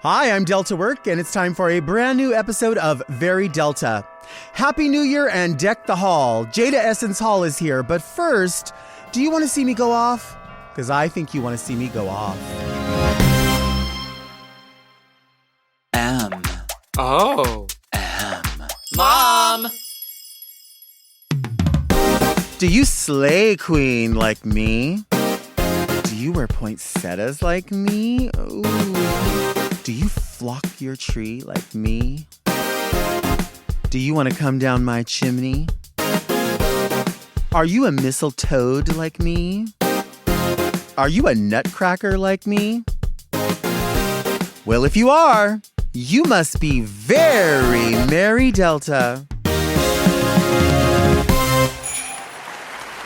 Hi, I'm Delta Work, and it's time for a brand new episode of Very Delta. Happy New Year and deck the hall. Jaida Essence Hall is here, but first, do you want to see me go off? Because I think you want to see me go off. Mom! Do you slay queen like me? Do you wear poinsettias like me? Ooh. Do you flock your tree like me? Do you want to come down my chimney? Are you a mistletoed like me? Are you a nutcracker like me? Well, if you are, you must be very Merry Delta.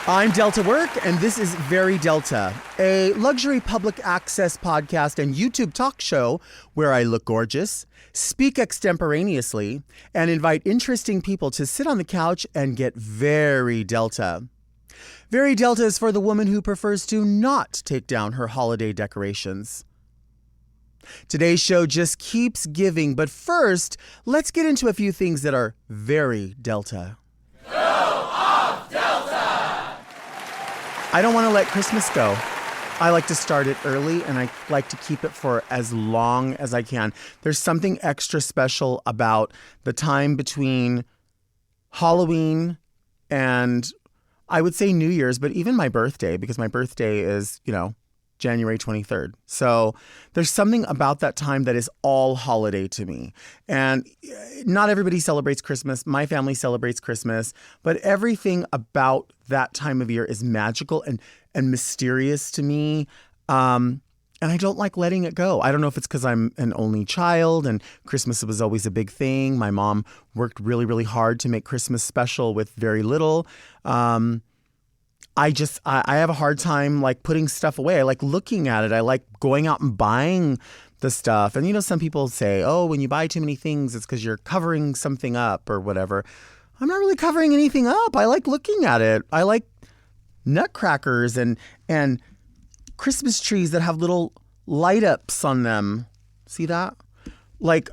I'm Delta Work, and this is Very Delta, a luxury public access podcast and YouTube talk show where I look gorgeous, speak extemporaneously, and invite interesting people to sit on the couch and get very Delta. Very Delta is for the woman who prefers to not take down her holiday decorations. Today's show just keeps giving, but first, let's get into a few things that are very Delta. I don't want to let Christmas go. I like to start it early, and I like to keep it for as long as I can. There's something extra special about the time between Halloween and I would say New Year's, but even my birthday, because my birthday is, January 23rd. So there's something about that time that is all holiday to me. And not everybody celebrates Christmas. My family celebrates Christmas, but everything about that time of year is magical and mysterious to me. And I don't like letting it go. I don't know if it's because I'm an only child and Christmas was always a big thing. My mom worked really, really hard to make Christmas special with very little. I have a hard time like putting stuff away. I like looking at it. I like going out and buying the stuff. And some people say, oh, when you buy too many things, it's because you're covering something up or whatever. I'm not really covering anything up. I like looking at it. I like nutcrackers and Christmas trees that have little light ups on them. See that? Like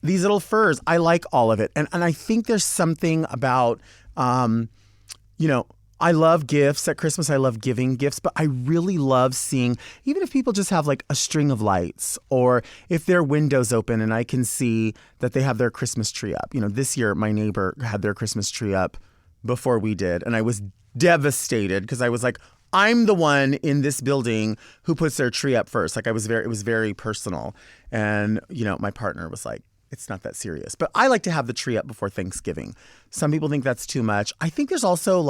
these little furs. I like all of it. And I think there's something about, I love gifts at Christmas. I love giving gifts, but I really love seeing, even if people just have like a string of lights or if their window's open and I can see that they have their Christmas tree up. This year my neighbor had their Christmas tree up before we did. And I was devastated because I was like, I'm the one in this building who puts their tree up first. Like it was very personal. And, my partner was like, it's not that serious. But I like to have the tree up before Thanksgiving. Some people think that's too much. I think there's also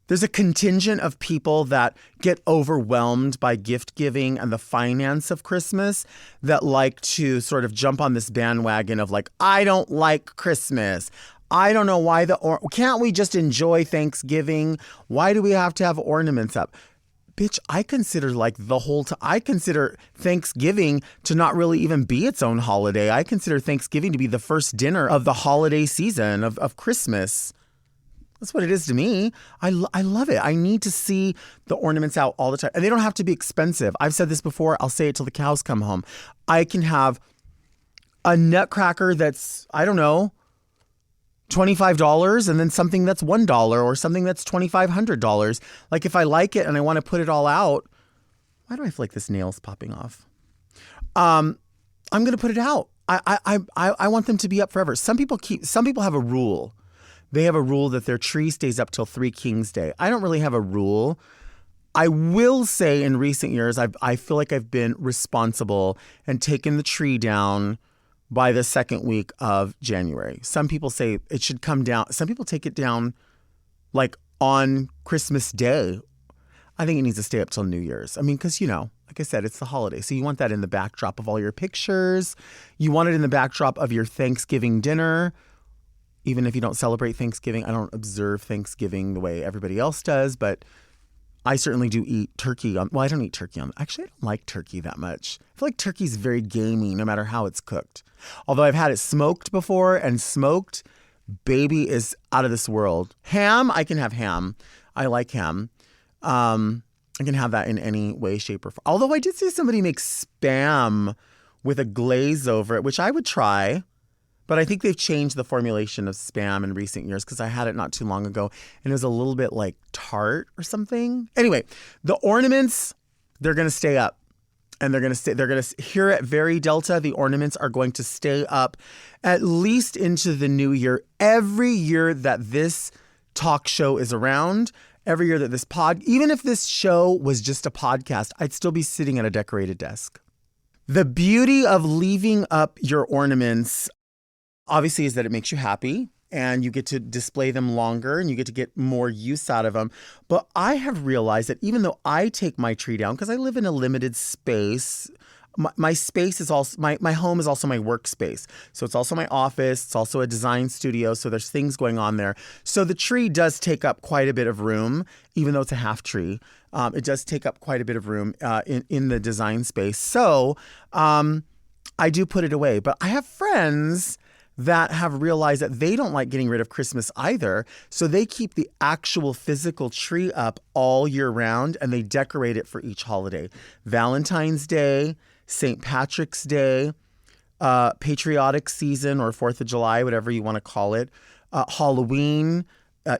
there's a contingent of people that get overwhelmed by gift giving and the finance of Christmas that like to sort of jump on this bandwagon of I don't like Christmas. I don't know why can't we just enjoy Thanksgiving? Why do we have to have ornaments up? Bitch, I consider I consider Thanksgiving to not really even be its own holiday. I consider Thanksgiving to be the first dinner of the holiday season of Christmas. That's what it is to me. I love it. I need to see the ornaments out all the time. And they don't have to be expensive. I've said this before. I'll say it till the cows come home. I can have a nutcracker that's, I don't know, $25 and then something that's $1 or something that's $2,500. Like if I like it and I want to put it all out, why do I feel like this nail's popping off? I'm going to put it out. I want them to be up forever. Some people have a rule. They have a rule that their tree stays up till 3 Kings Day. I don't really have a rule. I will say in recent years, I feel like I've been responsible and taken the tree down by the second week of January. Some people say it should come down. Some people take it down on Christmas Day. I think it needs to stay up till New Year's. I mean, because, like I said, it's the holiday. So you want that in the backdrop of all your pictures. You want it in the backdrop of your Thanksgiving dinner. Even if you don't celebrate Thanksgiving, I don't observe Thanksgiving the way everybody else does, but I certainly do eat turkey. I don't eat turkey actually, I don't like turkey that much. I feel like turkey's very gamey no matter how it's cooked. Although I've had it smoked before, and smoked, baby, is out of this world. Ham, I can have ham. I like ham. I can have that in any way, shape, or form. Although I did see somebody make Spam with a glaze over it, which I would try. But I think they've changed the formulation of Spam in recent years because I had it not too long ago and it was a little bit like tart or something. Anyway, the ornaments, they're going to stay up. And here at Very Delta, the ornaments are going to stay up at least into the new year. Every year that this talk show is around, every year that even if this show was just a podcast, I'd still be sitting at a decorated desk. The beauty of leaving up your ornaments, obviously, is that it makes you happy and you get to display them longer and you get to get more use out of them. But I have realized that even though I take my tree down, because I live in a limited space, my space is also, my home is also my workspace. So it's also my office. It's also a design studio. So there's things going on there. So the tree does take up quite a bit of room, even though it's a half tree. It does take up quite a bit of room in the design space. So I do put it away. But I have friends that have realized that they don't like getting rid of Christmas either. So they keep the actual physical tree up all year round and they decorate it for each holiday. Valentine's Day, St. Patrick's Day, patriotic season or 4th of July, whatever you want to call it, Halloween,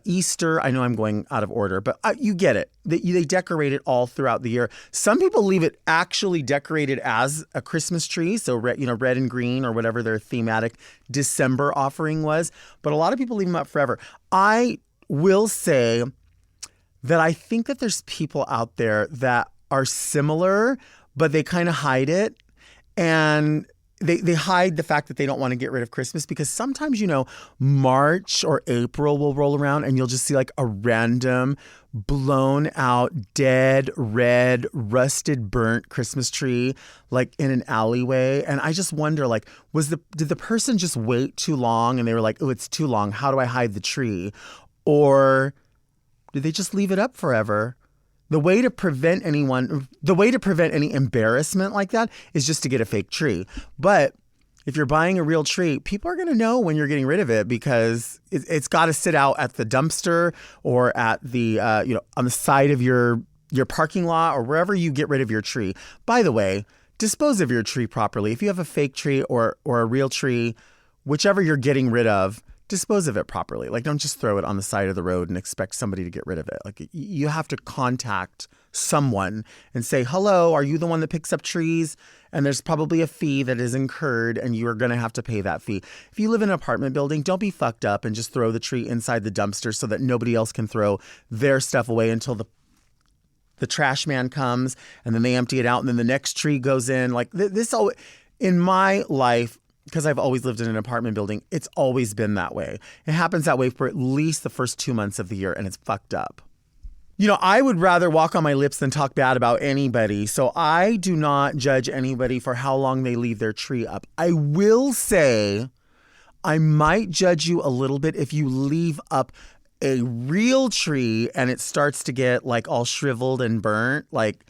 Easter. I know I'm going out of order, but you get it. They decorate it all throughout the year. Some people leave it actually decorated as a Christmas tree, so red and green or whatever their thematic December offering was. But a lot of people leave them up forever. I will say that I think that there's people out there that are similar, but they kind of hide it. And they hide the fact that they don't want to get rid of Christmas because sometimes, March or April will roll around and you'll just see like a random blown out, dead, red, rusted, burnt Christmas tree like in an alleyway. And I just wonder, like, did the person just wait too long and they were like, oh, it's too long. How do I hide the tree? Or did they just leave it up forever? The way to prevent any embarrassment like that is just to get a fake tree. But if you're buying a real tree, people are going to know when you're getting rid of it because it's got to sit out at the dumpster or at the, on the side of your parking lot or wherever you get rid of your tree. By the way, dispose of your tree properly. If you have a fake tree or a real tree, whichever you're getting rid of, dispose of it properly. Like, don't just throw it on the side of the road and expect somebody to get rid of it. Like, you have to contact someone and say, hello, are you the one that picks up trees? And there's probably a fee that is incurred and you are going to have to pay that fee. If you live in an apartment building, don't be fucked up and just throw the tree inside the dumpster so that nobody else can throw their stuff away until the trash man comes and then they empty it out and then the next tree goes in. Like in my life, because I've always lived in an apartment building, it's always been that way. It happens that way for at least the first 2 months of the year, and it's fucked up. I would rather walk on my lips than talk bad about anybody, so I do not judge anybody for how long they leave their tree up. I will say I might judge you a little bit if you leave up a real tree and it starts to get like all shriveled and burnt. Like,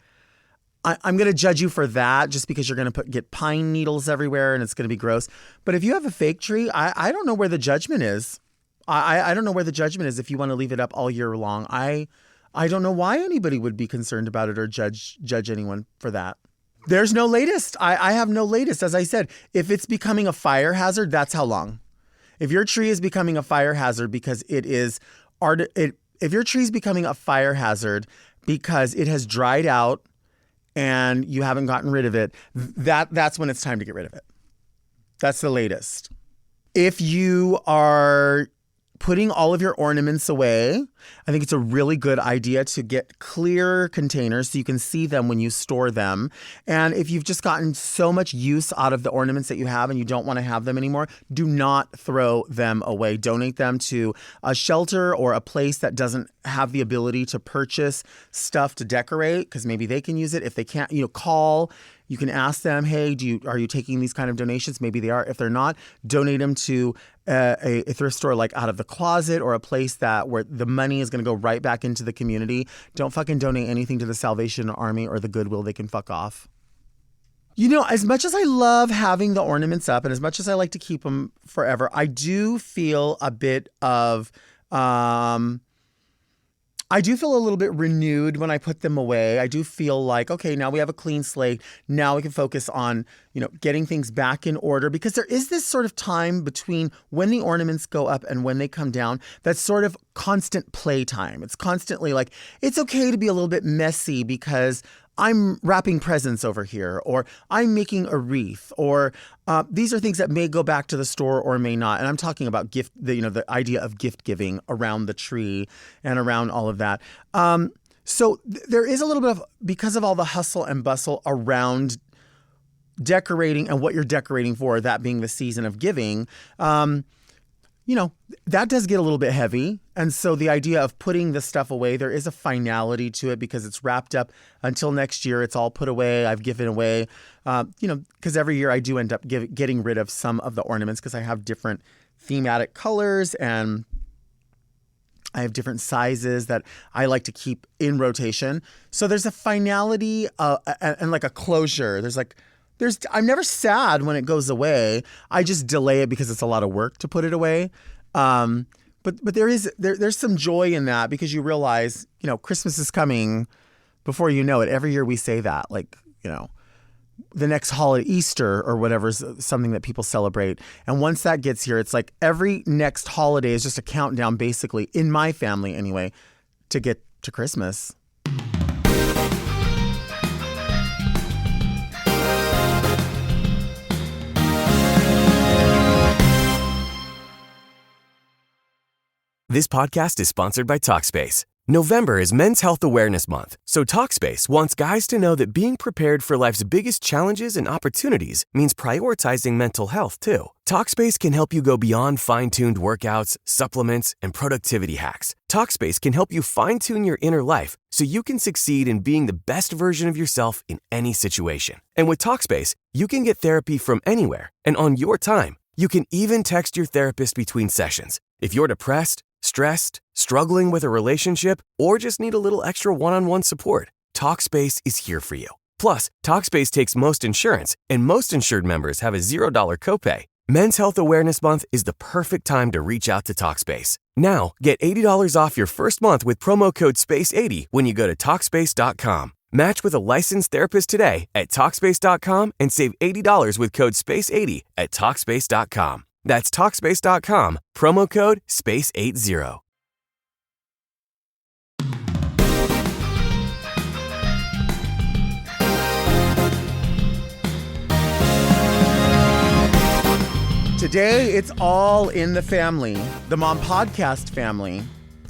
I'm going to judge you for that just because you're going to get pine needles everywhere and it's going to be gross. But if you have a fake tree, I don't know where the judgment is. I don't know where the judgment is if you want to leave it up all year long. I don't know why anybody would be concerned about it or judge anyone for that. There's no latest. I have no latest. As I said, if it's becoming a fire hazard, that's how long. If your tree is becoming a fire hazard because if your tree is becoming a fire hazard because it has dried out and you haven't gotten rid of it, that's when it's time to get rid of it. That's the latest. If you are putting all of your ornaments away, I think it's a really good idea to get clear containers so you can see them when you store them. And if you've just gotten so much use out of the ornaments that you have and you don't want to have them anymore, do not throw them away. Donate them to a shelter or a place that doesn't have the ability to purchase stuff to decorate because maybe they can use it. If they can't, call. You can ask them, hey, are you taking these kind of donations? Maybe they are. If they're not, donate them to a thrift store like Out of the Closet or a place where the money is going to go right back into the community. Don't fucking donate anything to the Salvation Army or the Goodwill. They can fuck off. As much as I love having the ornaments up and as much as I like to keep them forever, I do feel a bit of I do feel a little bit renewed when I put them away. I do feel like, okay, now we have a clean slate. Now we can focus on, getting things back in order, because there is this sort of time between when the ornaments go up and when they come down. That's sort of constant play time. It's constantly like, it's okay to be a little bit messy because I'm wrapping presents over here, or I'm making a wreath, or these are things that may go back to the store or may not. And I'm talking about the idea of gift giving around the tree and around all of that. So there is a little bit of, because of all the hustle and bustle around decorating and what you're decorating for, that being the season of giving, that does get a little bit heavy. And so the idea of putting the stuff away, there is a finality to it because it's wrapped up until next year. It's all put away. I've given away, because every year I do end up getting rid of some of the ornaments because I have different thematic colors and I have different sizes that I like to keep in rotation. So there's a finality and like a closure. I'm never sad when it goes away. I just delay it because it's a lot of work to put it away. But there's some joy in that because you realize, Christmas is coming before you know it. Every year we say that, the next holiday, Easter or whatever, is something that people celebrate. And once that gets here, it's like every next holiday is just a countdown, basically, in my family anyway, to get to Christmas. This podcast is sponsored by Talkspace. November is Men's Health Awareness Month, so Talkspace wants guys to know that being prepared for life's biggest challenges and opportunities means prioritizing mental health, too. Talkspace can help you go beyond fine-tuned workouts, supplements, and productivity hacks. Talkspace can help you fine-tune your inner life so you can succeed in being the best version of yourself in any situation. And with Talkspace, you can get therapy from anywhere and on your time. You can even text your therapist between sessions. If you're depressed, stressed, struggling with a relationship, or just need a little extra one-on-one support, Talkspace is here for you. Plus, Talkspace takes most insurance, and most insured members have a $0 copay. Men's Health Awareness Month is the perfect time to reach out to Talkspace. Now, get $80 off your first month with promo code SPACE80 when you go to Talkspace.com. Match with a licensed therapist today at Talkspace.com and save $80 with code SPACE80 at Talkspace.com. That's Talkspace.com, promo code SPACE80. Today, it's all in the family, the Mom Podcast family.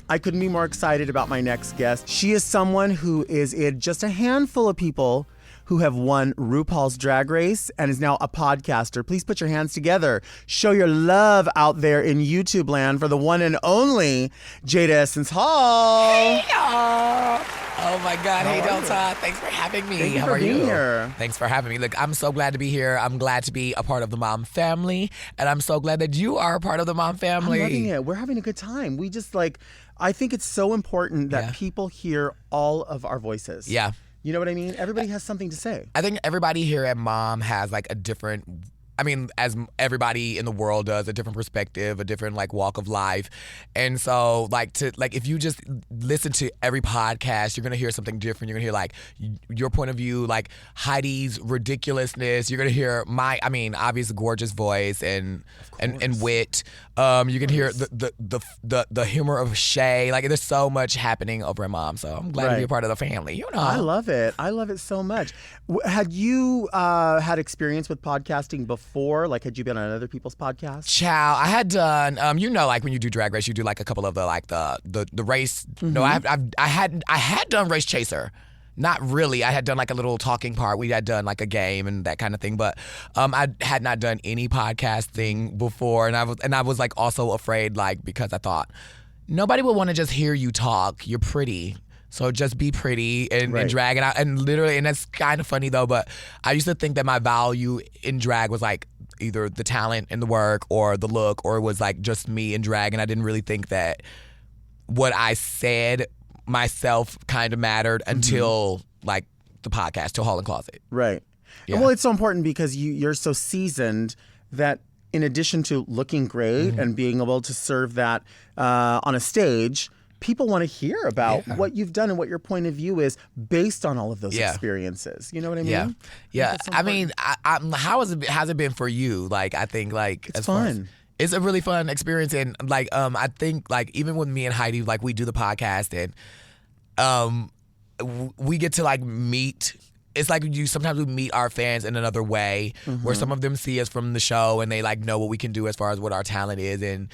I couldn't be more excited about my next guest. She is someone who is in just a handful of people who have won RuPaul's Drag Race and is now a podcaster. Please put your hands together. Show your love out there in YouTube land for the one and only Jaida Essence Hall. Hey, y'all. Oh, my God. Hey, Delta. Thanks for having me. Thank you How for are being you? here. Thanks for having me. Look, I'm so glad to be here. I'm glad to be a part of the Mom family, and I'm so glad that you are a part of the Mom family. I'm loving it. We're having a good time. We just I think it's so important that people hear all of our voices. Yeah. You know what I mean? Everybody has something to say. I think everybody here at Mom has a different, as everybody in the world does, a different perspective, a different walk of life. And so if you just listen to every podcast, you're going to hear something different. You're going to hear your point of view, Heidi's ridiculousness. You're going to hear my, obvious gorgeous voice and wit. You can hear the humor of Shay. There's so much happening over at Mom. So I'm glad to be a part of the family. I love it. I love it so much. Had you had experience with podcasting before? Had you been on other people's podcasts? Chow, I had done. When you do Drag Race, you do a couple of the race. Mm-hmm. No, I had done Race Chaser. Not really. I had done a little talking part. We had done a game and that kind of thing, but I had not done any podcasting before, and I was also afraid because I thought nobody would want to just hear you talk. You're pretty. So just be pretty and drag. And literally, and that's kind of funny though, but I used to think that my value in drag was either the talent and the work or the look, or it was just me in drag. And I didn't really think that what I said myself kind of mattered until the podcast, till Hall and Closet. Right. Yeah. Well, it's so important because you're so seasoned that in addition to looking great and being able to serve that on a stage, people want to hear about what you've done and what your point of view is based on all of those Yeah. experiences. You know what I mean? Yeah, yeah. That's so I mean, important. how has it been for you? Like, I think like It's as far as- fun. it's a really fun experience, and like I think like even with me and Heidi, like we do the podcast, and we get to like meet. It's like sometimes we meet our fans in another way, where some of them see us from the show and they like know what we can do as far as what our talent is, and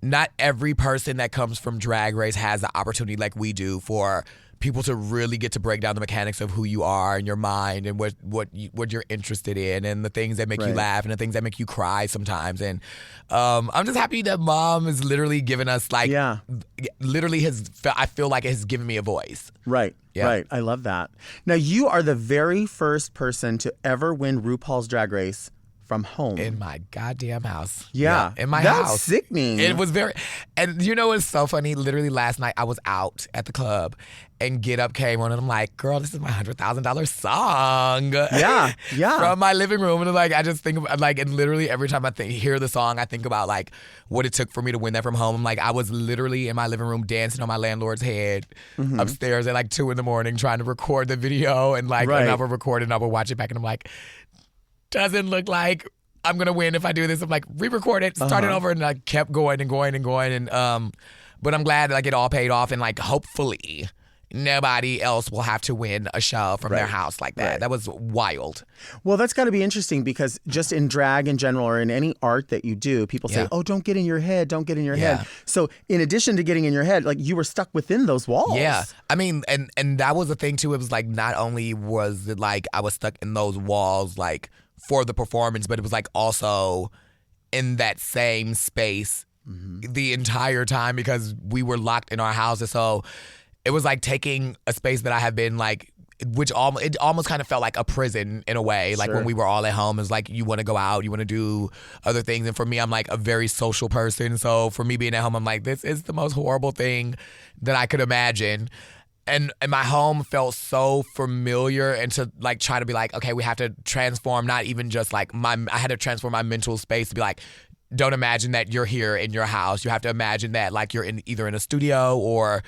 not every person that comes from Drag Race has the opportunity like we do for people to really get to break down the mechanics of who you are and your mind and what you're interested in and the things that make you Right. laugh and the things that make you cry sometimes. And I'm just happy that Mom is literally giving us like literally I feel like it has given me a voice. Right. Yeah. Right. I love that. Now, you are the very first person to ever win RuPaul's Drag Race from home. In my goddamn house. Yeah. In my That's house. sickening. It was very, and you know what's so funny? Literally last night I was out at the club and Get Up came on and I'm like, girl, this is my $100,000 song. Yeah, yeah. From my living room. And like, I just think of, like, and literally every time I hear the song, I think about like what it took for me to win that from home. I'm like, I was literally in my living room dancing on my landlord's head upstairs at like 2 a.m. trying to record the video and like, and I would record it and I would watch it back and I'm like, doesn't look like I'm gonna win if I do this. I'm like, re-record it, start it over, and I kept going and going and going. And but I'm glad like it all paid off, and like hopefully nobody else will have to win a show from their house like that. Right. That was wild. Well, that's got to be interesting because just in drag in general or in any art that you do, people say, oh, don't get in your head, don't get in your head. So in addition to getting in your head, like you were stuck within those walls. Yeah. I mean, and that was the thing too. It was like not only was it like I was stuck in those walls like for the performance, but it was like also in that same space the entire time because we were locked in our houses. So it was like taking a space that I have been like, it almost kind of felt like a prison in a way. Like when we were all at home, it's like you want to go out, you want to do other things. And for me, I'm like a very social person. So for me being at home, I'm like, this is the most horrible thing that I could imagine. And my home felt so familiar, and to like try to be like, okay, we have to transform, not even just like I had to transform my mental space to be like, don't imagine that you're here in your house. You have to imagine that like you're either in a studio or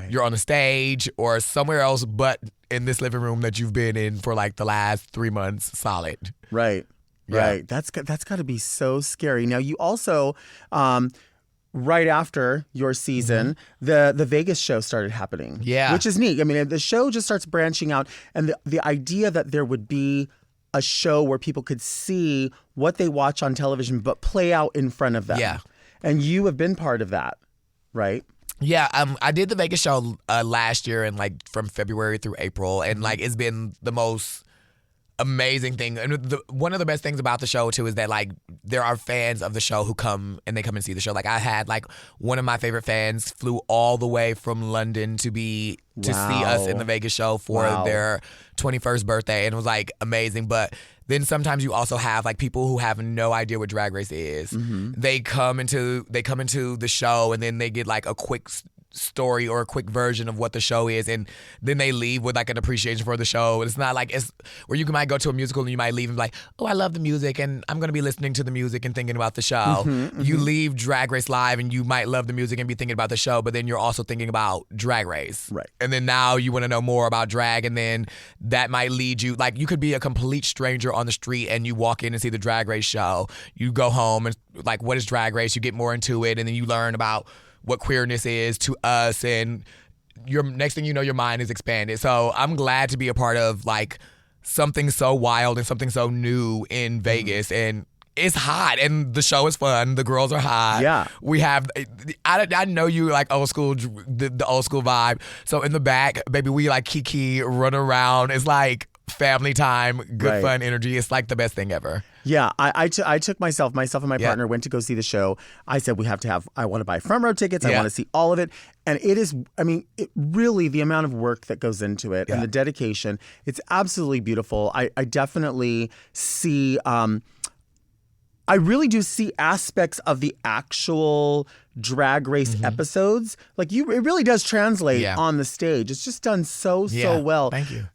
you're on a stage or somewhere else, but in this living room that you've been in for like the last 3 months solid. Right. Yeah. Right. That's got to be so scary. Now you also, right after your season, the Vegas show started happening. Yeah. Which is neat. I mean, the show just starts branching out, and the idea that there would be a show where people could see what they watch on television but play out in front of them. Yeah. And you have been part of that, right? Yeah, I did the Vegas show last year, and like from February through April, and like it's been the most amazing thing. And one of the best things about the show too is that like there are fans of the show who come and see the show. Like I had like one of my favorite fans flew all the way from London to see us in the Vegas show for their 21st birthday, and it was like amazing. But then sometimes you also have like people who have no idea what Drag Race is. They come into the show and then they get like a quick story or a quick version of what the show is, and then they leave with like an appreciation for the show. It's not like it's where you might go to a musical and you might leave and be like, oh, I love the music and I'm going to be listening to the music and thinking about the show. You leave Drag Race Live and you might love the music and be thinking about the show, but then you're also thinking about Drag Race. Right. And then now you want to know more about drag, and then that might lead you, like you could be a complete stranger on the street and you walk in and see the Drag Race show. You go home and like, what is Drag Race? You get more into it, and then you learn about what queerness is to us, and your next thing you know, your mind is expanded. So I'm glad to be a part of like something so wild and something so new in Vegas, and it's hot, and the show is fun. The girls are hot. Yeah, we have. I know you like old school, the old school vibe. So in the back, baby, we like kiki, run around. It's like family time, good fun energy. It's like the best thing ever. Yeah, I took myself and my partner went to go see the show. I said I want to buy front row tickets. I want to see all of it. And it is, I mean, really the amount of work that goes into it and the dedication, it's absolutely beautiful. I definitely see, I really do see aspects of the actual Drag Race episodes. Like it really does translate on the stage. It's just done so well. Thank you.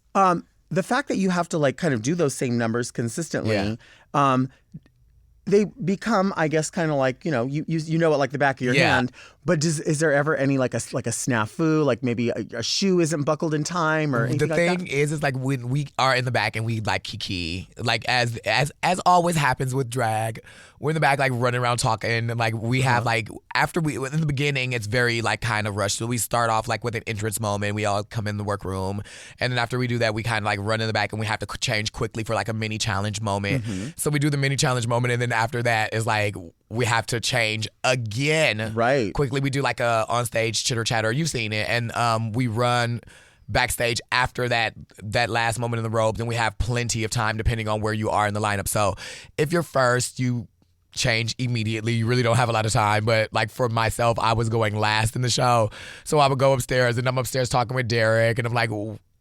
The fact that you have to like kind of do those same numbers consistently, they become, I guess, kind of like, you know it like the back of your hand. But is there ever any like a snafu, like maybe a shoe isn't buckled in time or anything the like that? thing is like when we are in the back and we like kiki, like as always happens with drag, we're in the back like running around talking, and like we have like after we in the beginning it's very like kind of rushed. So we start off like with an entrance moment. We all come in the workroom, and then after we do that, we kind of like run in the back and we have to change quickly for like a mini challenge moment. So we do the mini challenge moment, and then after that is like we have to change again. Right. Quickly, we do like a on-stage chitter-chatter. You've seen it. And we run backstage after that last moment in the robes, and we have plenty of time depending on where you are in the lineup. So if you're first, you change immediately. You really don't have a lot of time. But like for myself, I was going last in the show. So I would go upstairs, and I'm upstairs talking with Derek, and I'm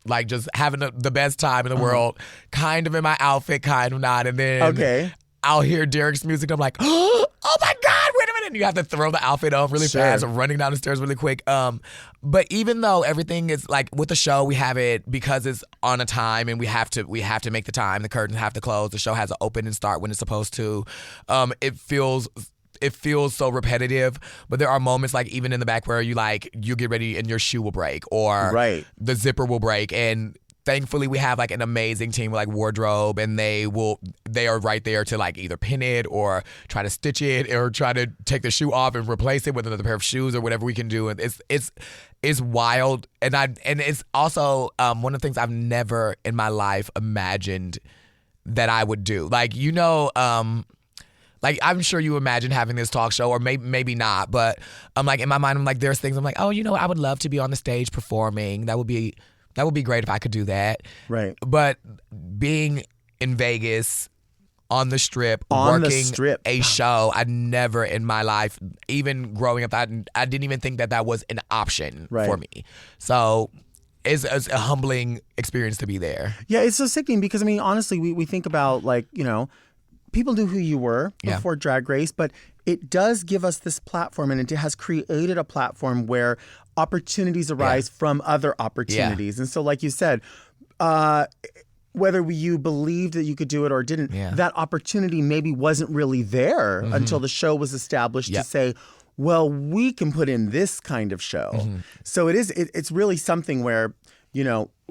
like just having the best time in the world, kind of in my outfit, kind of not. And then I'll hear Derek's music, and I'm like, oh my God, wait a minute. And you have to throw the outfit off really fast, running down the stairs really quick. But even though everything is like with the show, we have it because it's on a time, and we have to make the time. The curtains have to close. The show has to open and start when it's supposed to. It feels so repetitive, but there are moments like even in the back where you get ready and your shoe will break or the zipper will break, and thankfully we have like an amazing team with like wardrobe, and they are right there to like either pin it or try to stitch it or try to take the shoe off and replace it with another pair of shoes or whatever we can do. And it's wild, and it's also one of the things I've never in my life imagined that I would do. Like like I'm sure you imagine having this talk show, or maybe not, but I'm like in my mind I'm like there's things I'm like, oh, I would love to be on the stage performing. That would be great if I could do that. Right. But being in Vegas on the strip, working a show, I never in my life, even growing up, I didn't even think that was an option for me. So it's a humbling experience to be there. Yeah, it's so sickening because, I mean, honestly, we think about like, people knew who you were before Drag Race, but it does give us this platform, and it has created a platform where opportunities arise from other opportunities. And so like you said, whether you believed that you could do it or didn't, that opportunity maybe wasn't really there until the show was established to say, well, we can put in this kind of show. So it's really something where,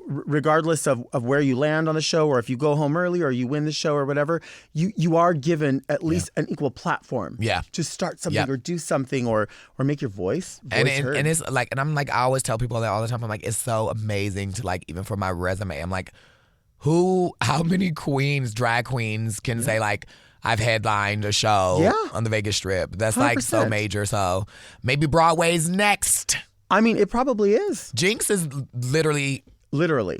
regardless of where you land on the show, or if you go home early or you win the show or whatever, you are given at least an equal platform to start something or do something or make your voice heard. And it's like, and I'm like, I always tell people that all the time. I'm like, it's so amazing to like, even for my resume, I'm like, how many drag queens can say like, I've headlined a show on the Vegas Strip. That's 100%. Like so major. So maybe Broadway's next. I mean, it probably is. Jinx is literally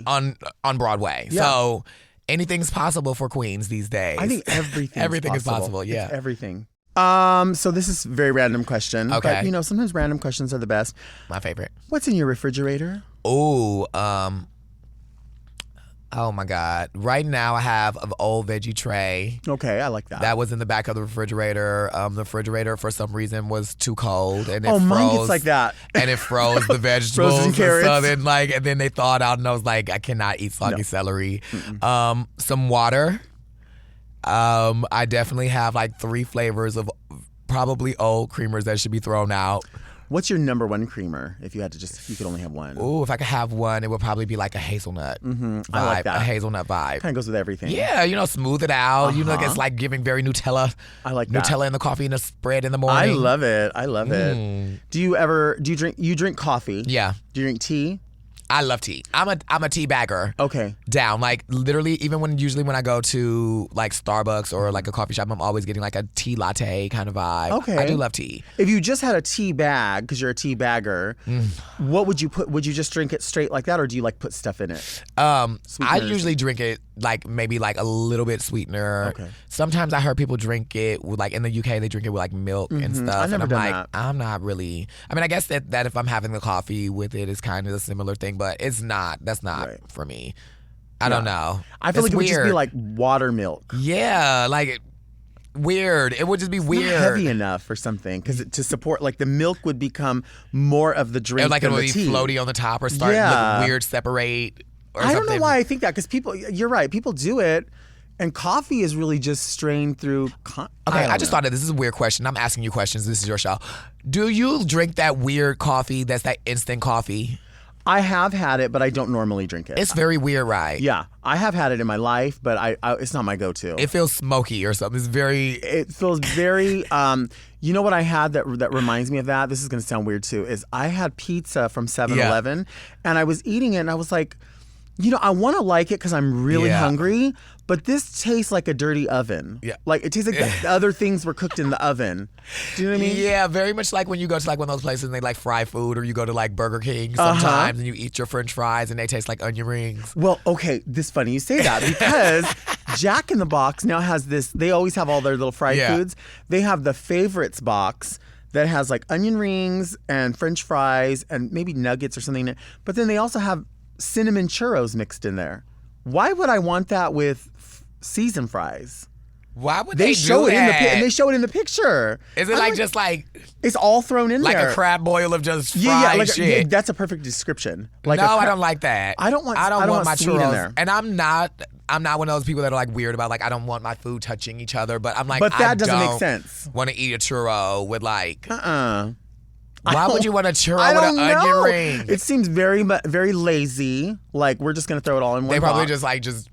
on Broadway. Yeah. So anything's possible for queens these days. I think everything is possible. Yeah, it's everything. So this is a very random question. Okay. But sometimes random questions are the best. My favorite. What's in your refrigerator? Oh my God. Right now I have an old veggie tray. Okay, I like that. That was in the back of the refrigerator. The refrigerator for some reason was too cold, and it froze. Mine gets like that. And it froze the vegetables. Frozen carrots. So then and then they thawed out, and I was like, I cannot eat soggy celery. Some water. I definitely have like 3 flavors of probably old creamers that should be thrown out. What's your number one creamer if you could only have one? Ooh, if I could have one, it would probably be like a hazelnut vibe. I like that. A hazelnut vibe. Kind of goes with everything. Yeah, smooth it out. It's like giving very Nutella. I like that. Nutella in the coffee and a spread in the morning. I love it. Do you drink coffee? Yeah. Do you drink tea? I love tea. I'm a tea bagger. Okay. Down. Like literally, even usually when I go to like Starbucks or like a coffee shop, I'm always getting like a tea latte kind of vibe. Okay. I do love tea. If you just had a tea bag, because you're a tea bagger, what would you put? Would you just drink it straight like that, or do you like put stuff in it? I usually drink it like maybe like a little bit sweetener. Okay. Sometimes I heard people drink it with like in the UK they drink it with like milk and stuff. I've never and I'm done like, that. I'm not really. I mean, I guess that if I'm having the coffee with it, it's kind of a similar thing, but it's not. That's not for me. I don't know. I feel it's like it would weird. just be like water milk. Yeah, like weird. It would just be weird. Not heavy enough or something, because to support, like the milk would become more of the drink like than it would the be tea. floaty on the top or start look weird, separate. Or I something. don't know why I think that, because you're right. People do it, And coffee is really just strained through. Okay, I just thought that this is a weird question. I'm asking you questions. This is your show. Do you drink that weird coffee that's that instant coffee? I have had it, but I don't normally drink it. It's very weird, right? Yeah, I have had it in my life, but I it's not my go-to. It feels smoky or something. It feels very. You know what I had that reminds me of that? This is going to sound weird too. Is I had pizza from 7-Eleven, and I was eating it, and I was like, I want to like it because I'm really hungry, but this tastes like a dirty oven. Yeah. Like, it tastes like the other things were cooked in the oven. Do you know what I mean? Yeah, very much like when you go to like one of those places and they like fry food, or you go to like Burger King sometimes and you eat your French fries and they taste like onion rings. Well, okay, this funny you say that because Jack in the Box now has this, they always have all their little fried foods. They have the favorites box that has like onion rings and French fries and maybe nuggets or something in it. But then they also have cinnamon churros mixed in there. Why would I want that with seasoned fries? Why would they show do it that? and they show it in the picture? Is it just like it's all thrown in like there, like a crab boil of just fried shit? That's a perfect description. I don't like that. I don't want my sweet churros in there. And I'm not one of those people that are like weird about like I don't want my food touching each other. But I'm like, but that doesn't make sense. Want to eat a churro with like Why would you want a churro with an onion ring? It seems very, very lazy. Like, we're just going to throw it all in one box. They probably just...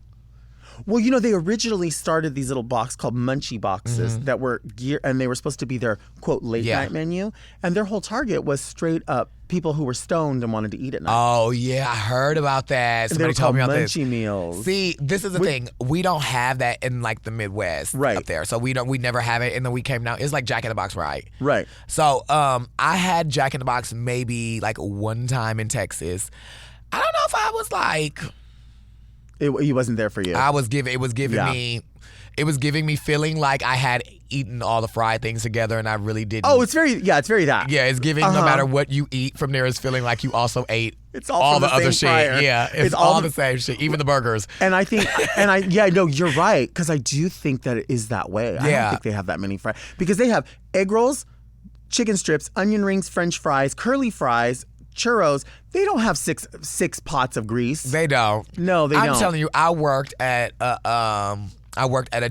Well, they originally started these little boxes called munchie boxes that were and they were supposed to be their, quote, late night menu. And their whole target was straight up people who were stoned and wanted to eat at night. Oh, yeah, I heard about that. Somebody told me about this. Munchie meals. See, this is the thing. We don't have that in like the Midwest up there. So we never have it. And then we came down. It's like Jack in the Box, right? Right. So I had Jack in the Box maybe like one time in Texas. I don't know if I was like... He wasn't there for you. It was giving me feeling like I had eaten all the fried things together and I really didn't. Oh, it's very that. Yeah, it's giving no matter what you eat from there is feeling like you also ate it's all the other shit. Fryer. Yeah, it's all the same shit, even the burgers. And I think, you're right, because I do think that it is that way. Yeah. I don't think they have that many fries. Because they have egg rolls, chicken strips, onion rings, French fries, curly fries, churros. They don't have six pots of grease. They don't. No, they don't. I'm telling you, I worked at a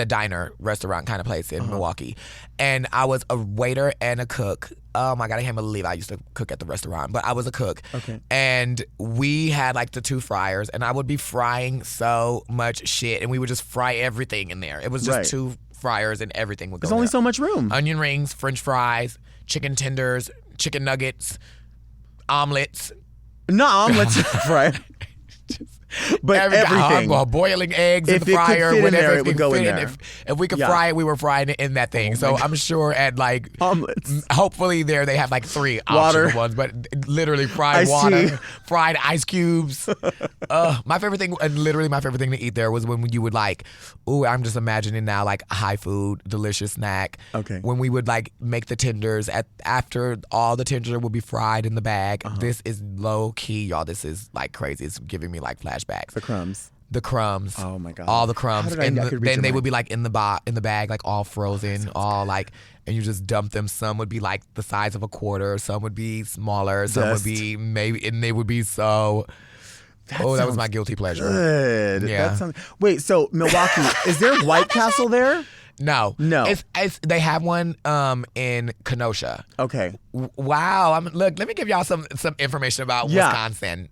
diner restaurant kind of place in Milwaukee, and I was a waiter and a cook. Oh my God, I can't believe I used to cook at the restaurant, but I was a cook. Okay. And we had like the two fryers, and I would be frying so much shit, and we would just fry everything in there. It was just two fryers, and everything would go. There's only so much room. Onion rings, French fries, chicken tenders, chicken nuggets. Omelets. Not omelets, right? But everything. Boiling eggs in the fryer. If it would go in there. If we could fry it, we were frying it in that thing. So I'm sure at like... Omelets. Hopefully there they have like 3 optional ones, but literally fried water, fried ice cubes. My favorite thing to eat there was when you would like, I'm just imagining now like high food, delicious snack. Okay. When we would like make the tenders, after all the tenders would be fried in the bag. This is low key, y'all. This is like crazy. It's giving me like flashbacks. The crumbs. Oh my God. All the crumbs. And then they would be like in the bag, like all frozen, all like, and you just dump them. Some would be like the size of a quarter. Some would be smaller. Some would be maybe, and they would be so. That was my guilty pleasure. Good. Yeah. Wait, so Milwaukee, is there White Castle there? No. It's they have one in Kenosha. Okay. Wow. Look, let me give y'all some information about Wisconsin.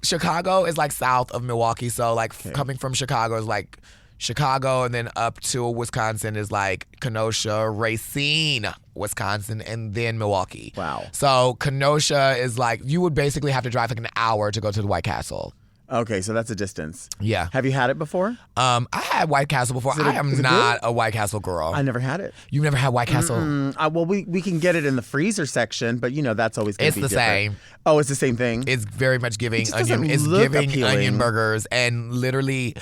Chicago is like south of Milwaukee, so like coming from Chicago is like Chicago, and then up to Wisconsin is like Kenosha, Racine, Wisconsin, and then Milwaukee. Wow. So Kenosha is like, you would basically have to drive like an hour to go to the White Castle. Okay, so that's a distance. Yeah. Have you had it before? I had White Castle before. I am not a White Castle girl. I never had it. You've never had White Castle? Well, we can get it in the freezer section, but that's always going to be different. It's the same. Oh, it's the same thing? It's very much giving onion. It's giving onion burgers, and literally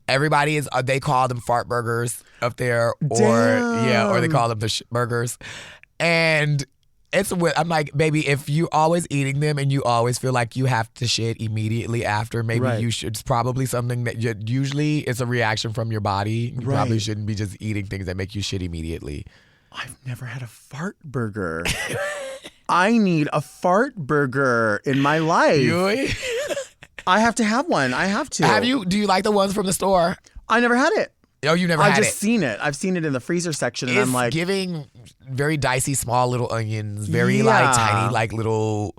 everybody is. They call them fart burgers up there, or they call them the burgers, and. I'm like, baby, if you're always eating them and you always feel like you have to shit immediately after, maybe you should. It's probably something that usually it's a reaction from your body. You probably shouldn't be just eating things that make you shit immediately. I've never had a fart burger. I need a fart burger in my life. I have to have one. I have to. Do you like the ones from the store? I never had it. Oh, you never had it? I've just seen it. I've seen it in the freezer section, and It's I'm like, giving very dicey, small little onions, very Yeah. like tiny, like little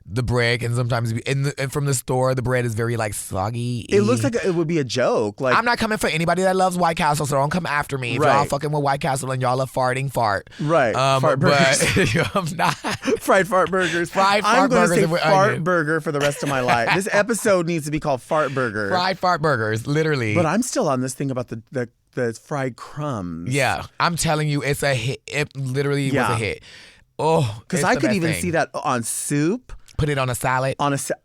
the bread, and sometimes and from the store the bread is very like soggy. it looks like it would be a joke. Like, I'm not coming for anybody that loves White Castle, so don't come after me. If Right. y'all fucking with White Castle and y'all are farting, fart. Right. Fart burgers. But I'm not. fried fart burgers. Fried fart I'm going to burgers say with fart onion. burger for the rest of my life. This episode needs to be called Fart Burger. Fried fart burgers, literally. But I'm still on this thing about the fried crumbs. Yeah, I'm telling you, it's a hit. It literally was a hit. Oh, Because it's I the could best even thing. see that on soup. Put it on a salad.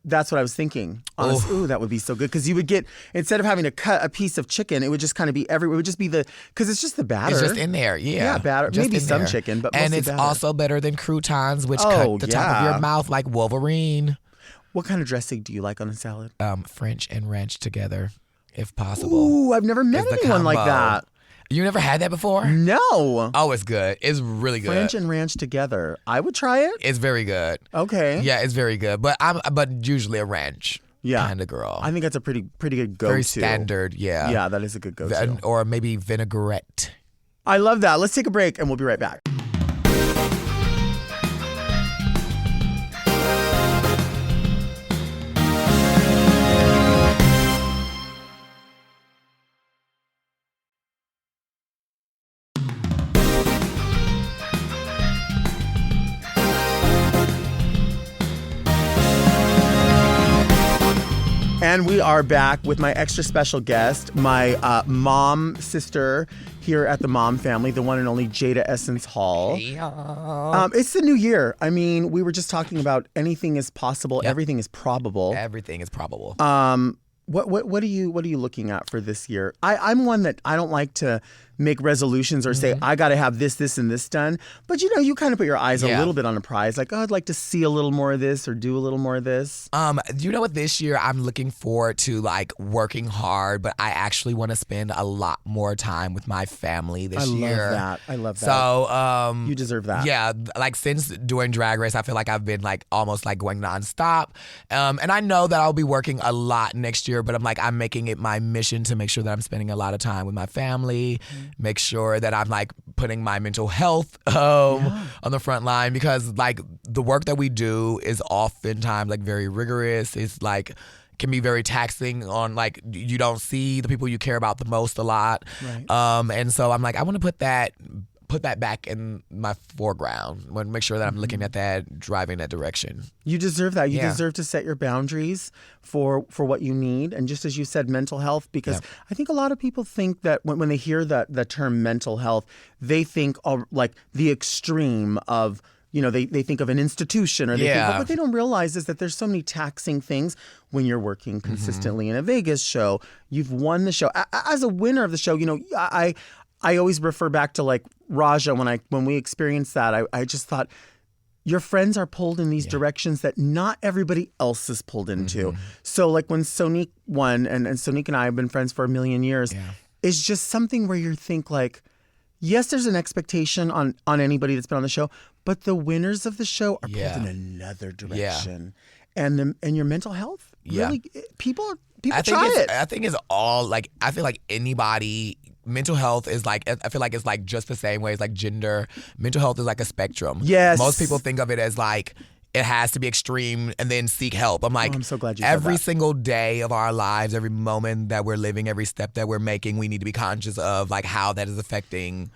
That's what I was thinking. Ooh, that would be so good. Because you would get, instead of having to cut a piece of chicken, it would just kind of be it would just be because it's just the batter. It's just in there, yeah. Yeah, batter. Just Maybe in some there. chicken, but and mostly it's batter. also better than croutons, which Oh, cut the top of yeah. your mouth like Wolverine. What kind of dressing do you like on a salad? French and ranch together, if possible. Ooh, I've never met It's the anyone like combo. that. You never had that before? No. Oh, it's good. It's really good. French and ranch together. I would try it. It's very good. Okay. Yeah, it's very good. But I'm usually a ranch kind of girl. I think that's a pretty good go-to. Very standard, yeah. Yeah, that is a good go-to. Or maybe vinaigrette. I love that. Let's take a break and we'll be right back. And we are back with my extra special guest, my mom sister here at the Mom Family, the one and only Jaida Essence Hall. It's the new year. I mean, we were just talking about anything is possible, everything is probable. Everything is probable. What are you looking at for this year? I'm one that I don't like to make resolutions or say I got to have this, and this done. But you kind of put your eyes a little bit on a prize. Like, I'd like to see a little more of this or do a little more of this. You know what? This year I'm looking forward to like working hard, but I actually want to spend a lot more time with my family this year. I love that. So you deserve that. Yeah, like since doing Drag Race, I feel like I've been like almost like going nonstop. And I know that I'll be working a lot next year, but I'm making it my mission to make sure that I'm spending a lot of time with my family, make sure that I'm like putting my mental health on the front line, because like the work that we do is oftentimes like very rigorous. It's like can be very taxing on like you don't see the people you care about the most a lot. Right. And so I'm like, I want to put that back in my foreground. I want to make sure that I'm looking at that, driving that direction. You deserve that. You deserve to set your boundaries for what you need. And just as you said, mental health, because I think a lot of people think that when they hear the term mental health, they think of like the extreme of, they think of an institution, or they think, but what they don't realize is that there's so many taxing things when you're working consistently in a Vegas show. You've won the show. As a winner of the show, I always refer back to like Raja when we experienced that. I just thought your friends are pulled in these directions that not everybody else is pulled into. So like when Sonique won, and Sonique and I have been friends for a million years, it's just something where you think like, yes, there's an expectation on anybody that's been on the show, but the winners of the show are pulled in another direction. And your mental health, really, people try it. I think it's all like, I feel like anybody, mental health is like, I feel like it's like just the same way as like gender. Mental health is like a spectrum. Yes. Most people think of it as like, it has to be extreme and then seek help. I'm like, I'm so glad you said every that. single day of our lives, every moment that we're living, every step that we're making, we need to be conscious of like how that is affecting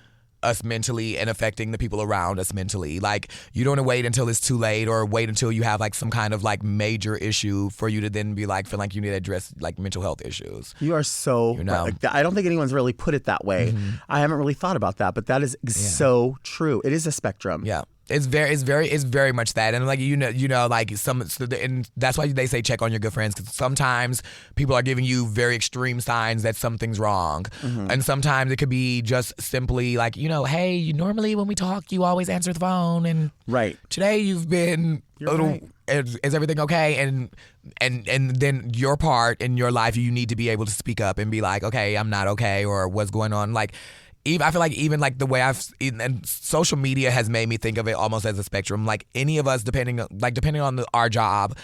us mentally and affecting the people around us mentally. Like, you don't want to wait until it's too late or wait until you have like some kind of like major issue for you to then be like, feel like you need to address like mental health issues. You are so right. Like, I don't think anyone's really put it that way. I haven't really thought about that, but that is so true. It is a spectrum. Yeah. It's very much that, and like like and that's why they say check on your good friends, because sometimes people are giving you very extreme signs that something's wrong, and sometimes it could be just simply like hey, normally when we talk you always answer the phone, and today you've been a little. Is everything okay? And then your part in your life, you need to be able to speak up and be like, okay, I'm not okay, or what's going on, like. I feel like even like the way and social media has made me think of it almost as a spectrum. Like any of us, depending on our job,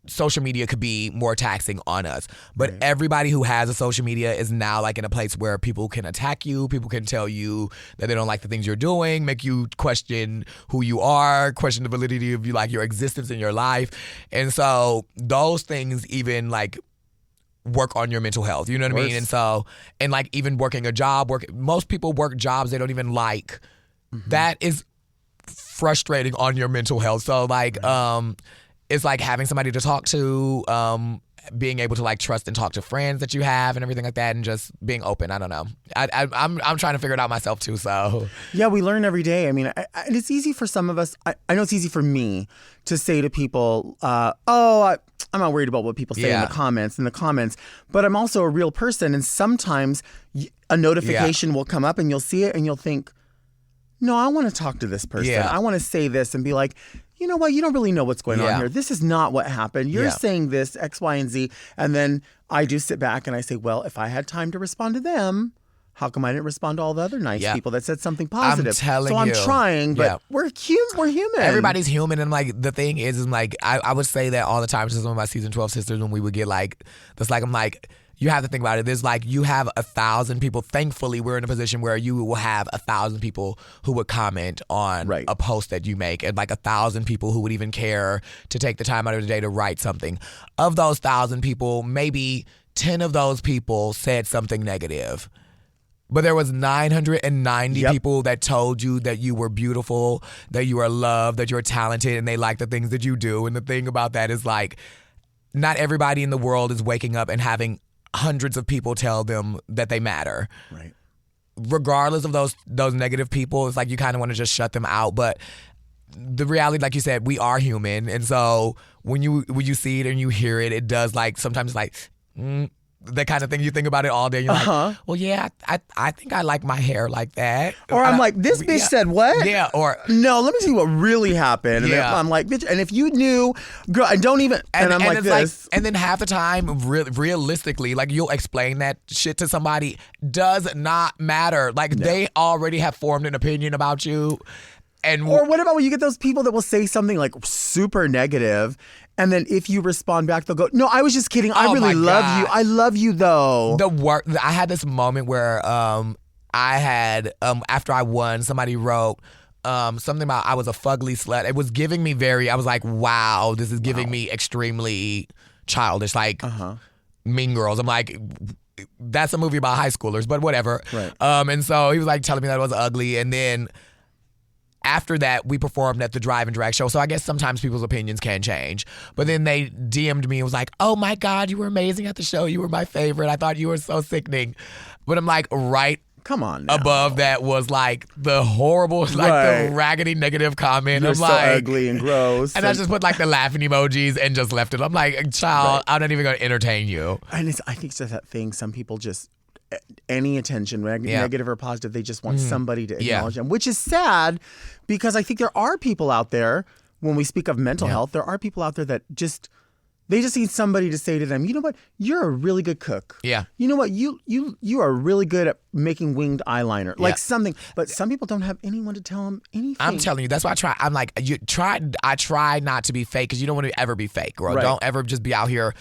social media could be more taxing on us. But everybody who has a social media is now like in a place where people can attack you, people can tell you that they don't like the things you're doing, make you question who you are, question the validity of like your existence in your life. And so those things even like work on your mental health, you know what I mean? And so, and like even working a job, most people work jobs they don't even like. That is frustrating on your mental health. So like, it's like having somebody to talk to, being able to like trust and talk to friends that you have and everything like that, and just being open. I don't know. I'm trying to figure it out myself too. So yeah, we learn every day. I mean, and it's easy for some of us. I know it's easy for me to say to people, I'm not worried about what people say in the comments, but I'm also a real person, and sometimes a notification will come up and you'll see it and you'll think, no, I want to talk to this person. I want to say this and be like, you know what? You don't really know what's going on here. This is not what happened. You're saying this, X, Y, and Z. And then I do sit back and I say, well, if I had time to respond to them, how come I didn't respond to all the other nice people that said something positive? I'm telling you. I'm trying, but we're human. Everybody's human. And like the thing is like, I would say that all the time to some of my season 12 sisters when we would get like, that's like, I'm like, you have to think about it. There's like, you have 1,000 people. Thankfully, we're in a position where you will have 1,000 people who would comment on a post that you make, and like 1,000 people who would even care to take the time out of the day to write something. Of those 1,000 people, maybe 10 of those people said something negative. But there was 990 people that told you that you were beautiful, that you are loved, that you're talented, and they like the things that you do. And the thing about that is like, not everybody in the world is waking up and having hundreds of people tell them that they matter. Right. Regardless of those negative people, it's like you kind of want to just shut them out. But the reality, like you said, we are human, and so when you see it and you hear it, it does like sometimes like that kind of thing. You think about it all day. And you're like, well, yeah, I think I like my hair like that. Or I'm like, this bitch said what? Yeah. Or no, let me see what really happened. And I'm like, bitch. And if you knew, girl, I don't even. And I'm like this. And then half the time, realistically, like you'll explain that shit to somebody, does not matter. Like they already have formed an opinion about you. Or what about when you get those people that will say something like super negative, and then if you respond back, they'll go, no, I was just kidding. I really love you. I love you though. I had this moment where I had, after I won, somebody wrote something about I was a fugly slut. It was giving me I was like, wow, this is giving me extremely childish, like Mean Girls. I'm like, that's a movie about high schoolers, but whatever. Right. And so he was like telling me that I was ugly, and then after that, we performed at the Drive and Drag show. So I guess sometimes people's opinions can change. But then they DM'd me and was like, oh my God, you were amazing at the show. You were my favorite. I thought you were so sickening. But I'm like, come on now. Above that was like the horrible, like the raggedy negative comment. You're I'm so like, ugly and gross. And I just put like the laughing emojis and just left it. I'm like, child, I'm not even going to entertain you. And I think it's just that thing. Some people just, any attention, negative or positive, they just want somebody to acknowledge them, which is sad because I think there are people out there, when we speak of mental health, there are people out there that they just need somebody to say to them, you know what, you're a really good cook. Yeah. You know what, you are really good at making winged eyeliner. Like something, but some people don't have anyone to tell them anything. I'm telling you, that's why I try not to be fake, because you don't want to ever be fake, girl. Right. Don't ever just be out here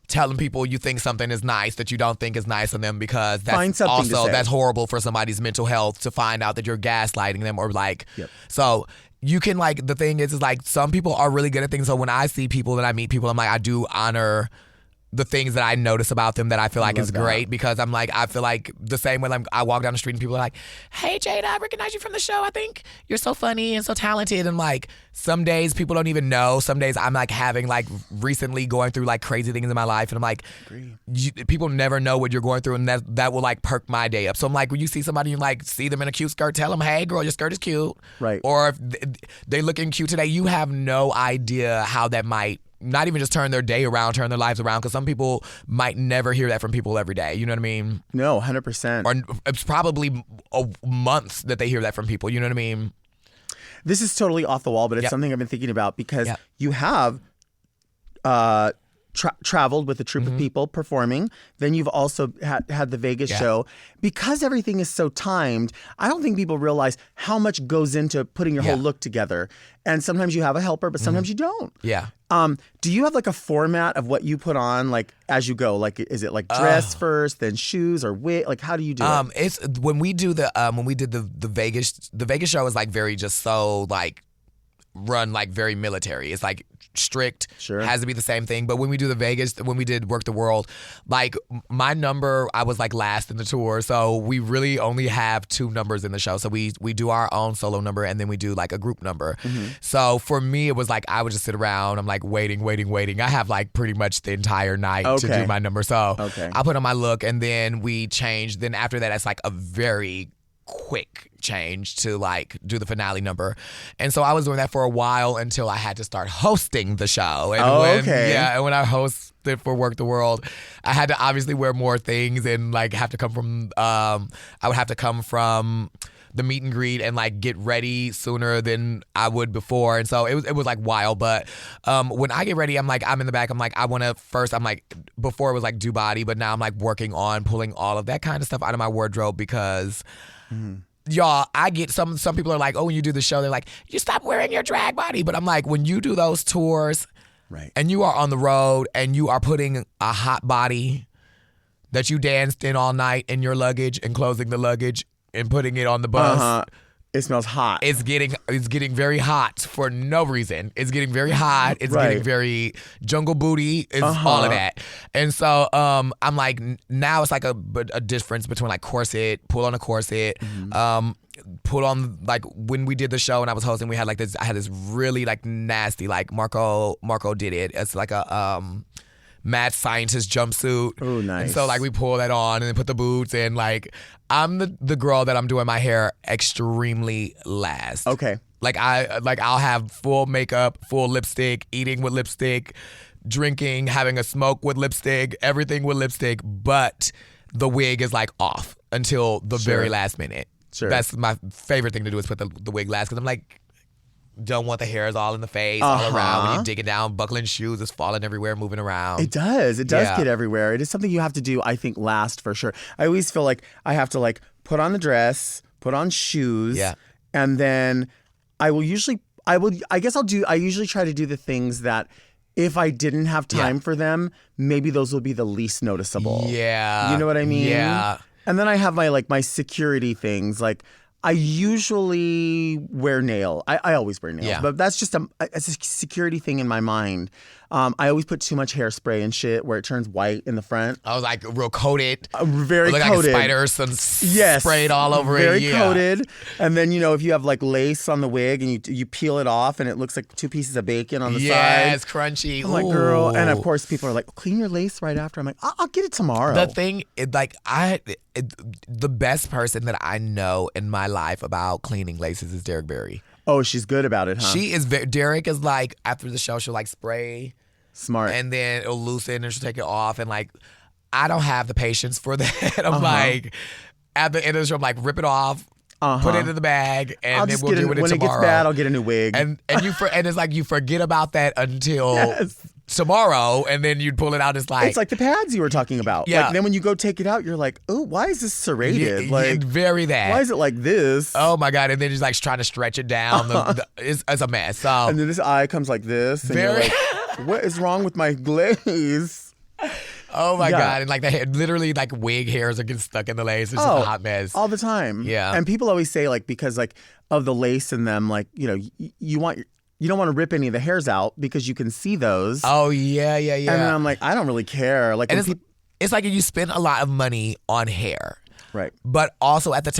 telling people you think something is nice that you don't think is nice on them, because that's that's horrible for somebody's mental health to find out that you're gaslighting them, or like, so you can like, the thing is like some people are really good at things. So when I see people and I meet people, I'm like, I do honor the things that I notice about them that I feel like is great, because I'm like, I feel like the same way I walk down the street and people are like, hey Jaida, I recognize you from the show. I think you're so funny and so talented. And like, some days people don't even know. Some days I'm like having like recently going through like crazy things in my life, and I'm like, people never know what you're going through, and that will like perk my day up. So I'm like, when you see somebody and like see them in a cute skirt, tell them, hey girl, your skirt is cute. Right. Or if they looking cute today, you have no idea how that might not even just turn their day around, turn their lives around, because some people might never hear that from people every day. You know what I mean? No, 100%. Or it's probably months that they hear that from people. You know what I mean? This is totally off the wall, but it's something I've been thinking about, because you have traveled with a troupe of people performing. Then you've also had the Vegas show. Because everything is so timed, I don't think people realize how much goes into putting your whole look together. And sometimes you have a helper, but sometimes you don't. Yeah. Do you have like a format of what you put on like as you go? Like, is it like dress first, then shoes or wig? Like, how do you do it? It's when we do when we did the Vegas show is like very just so like run like very military. It's like strict, has to be the same thing. But when we do the Vegas, when we did Work the World, like my number, I was like last in the tour. So we really only have 2 numbers in the show. So we do our own solo number and then we do like a group number. So for me, it was like I would just sit around. I'm like waiting. I have like pretty much the entire night to do my number. So I put on my look and then we change. Then after that, it's like a very quick change to like do the finale number. And so I was doing that for a while until I had to start hosting the show. And and when I hosted for Work the World, I had to obviously wear more things and like have to come from I would have to come from the meet and greet and like get ready sooner than I would before. And so it was like wild. But when I get ready, I'm in the back. I'm like, I want to first, I'm like, before it was like do body, but now I'm like working on pulling all of that kind of stuff out of my wardrobe because y'all, I get some people are like, oh, when you do the show, they're like, you stop wearing your drag body. But I'm like, when you do those tours and you are on the road and you are putting a hot body that you danced in all night in your luggage and closing the luggage and putting it on the bus. It smells hot. It's getting very hot for no reason. It's getting very hot. It's getting very jungle booty. It's all of that. And so I'm like, now it's like a difference between like corset, pull on a corset, put on like when we did the show and I was hosting, we had like this. I had this really like nasty like Marco did it. It's like a mad scientist jumpsuit. Oh, nice. And so like we pull that on and then put the boots and like I'm the girl that I'm doing my hair extremely last. Okay. I'll have full makeup, full lipstick, eating with lipstick, drinking, having a smoke with lipstick, everything with lipstick, but the wig is like off until the very last minute. Sure. That's my favorite thing to do is put the wig last because I'm like, don't want the hairs all in the face, all around. When you're digging down, buckling shoes, it's falling everywhere, moving around. It does get everywhere. It is something you have to do, I think, last for sure. I always feel like I have to like put on the dress, put on shoes, and then I usually try to do the things that if I didn't have time for them, maybe those will be the least noticeable. Yeah. You know what I mean? Yeah. And then I have my security things like I usually wear nail. I always wear nails, but that's just a security thing in my mind. I always put too much hairspray and shit where it turns white in the front. I was like real coated. Very coated. Like a spider, some sprayed all over very it. Very coated. And then, if you have like lace on the wig and you peel it off and it looks like 2 pieces of bacon on the side. Yeah, it's crunchy. I'm like, girl. And of course people are like, clean your lace right after. I'm like, I'll get it tomorrow. The thing, the best person that I know in my life about cleaning laces is Derek Barry. Oh, she's good about it, huh? She is Derek is like, after the show, she'll like spray. Smart. And then it'll loosen and she'll take it off. And like, I don't have the patience for that. I'm like, at the end of the show, I'm like, rip it off, put it in the bag, and then we'll deal with it tomorrow. When it gets bad, I'll get a new wig. And it's like you forget about that until tomorrow, and then you'd pull it out. It's like the pads you were talking about. Yeah. Like, then when you go take it out, you're like, oh, why is this serrated? Like, very that. Why is it like this? Oh my God! And then he's like trying to stretch it down. It's a mess. So and then this eye comes like this. And you're like, what is wrong with my glaze? Oh my God. And like the hair, literally like wig hairs are getting stuck in the lace. It's just a hot mess. All the time. Yeah. And people always say like, because like of the lace in them, like, you don't want to rip any of the hairs out because you can see those. Oh yeah. And then I'm like, I don't really care. Like, and it's like you spend a lot of money on hair. Right. But also at the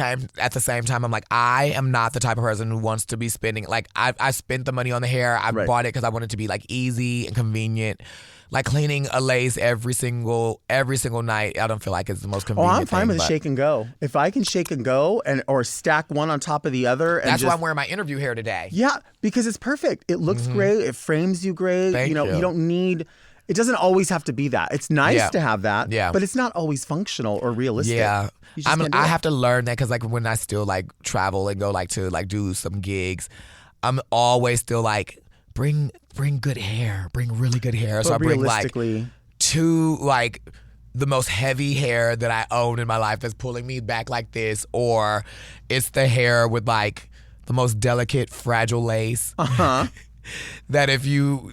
same time, I'm like, I am not the type of person who wants to be spending, like, I spent the money on the hair. I bought it because I wanted it to be like easy and convenient. Like cleaning a lace every single night, I don't feel like it's the most convenient thing. I'm fine with shake and go. If I can shake and go or stack one on top of the other. That's why I'm wearing my interview hair today. Yeah, because it's perfect. It looks great. It frames you great. Thank you. You don't need... It doesn't always have to be that. It's nice to have that, but it's not always functional or realistic. Yeah, I have to learn that because like when I still like travel and go like to like do some gigs, I'm always still like bring good hair, bring really good hair. So I But bring like realistically, two like the most heavy hair that I own in my life that's pulling me back like this, or it's the hair with like the most delicate, fragile lace that if you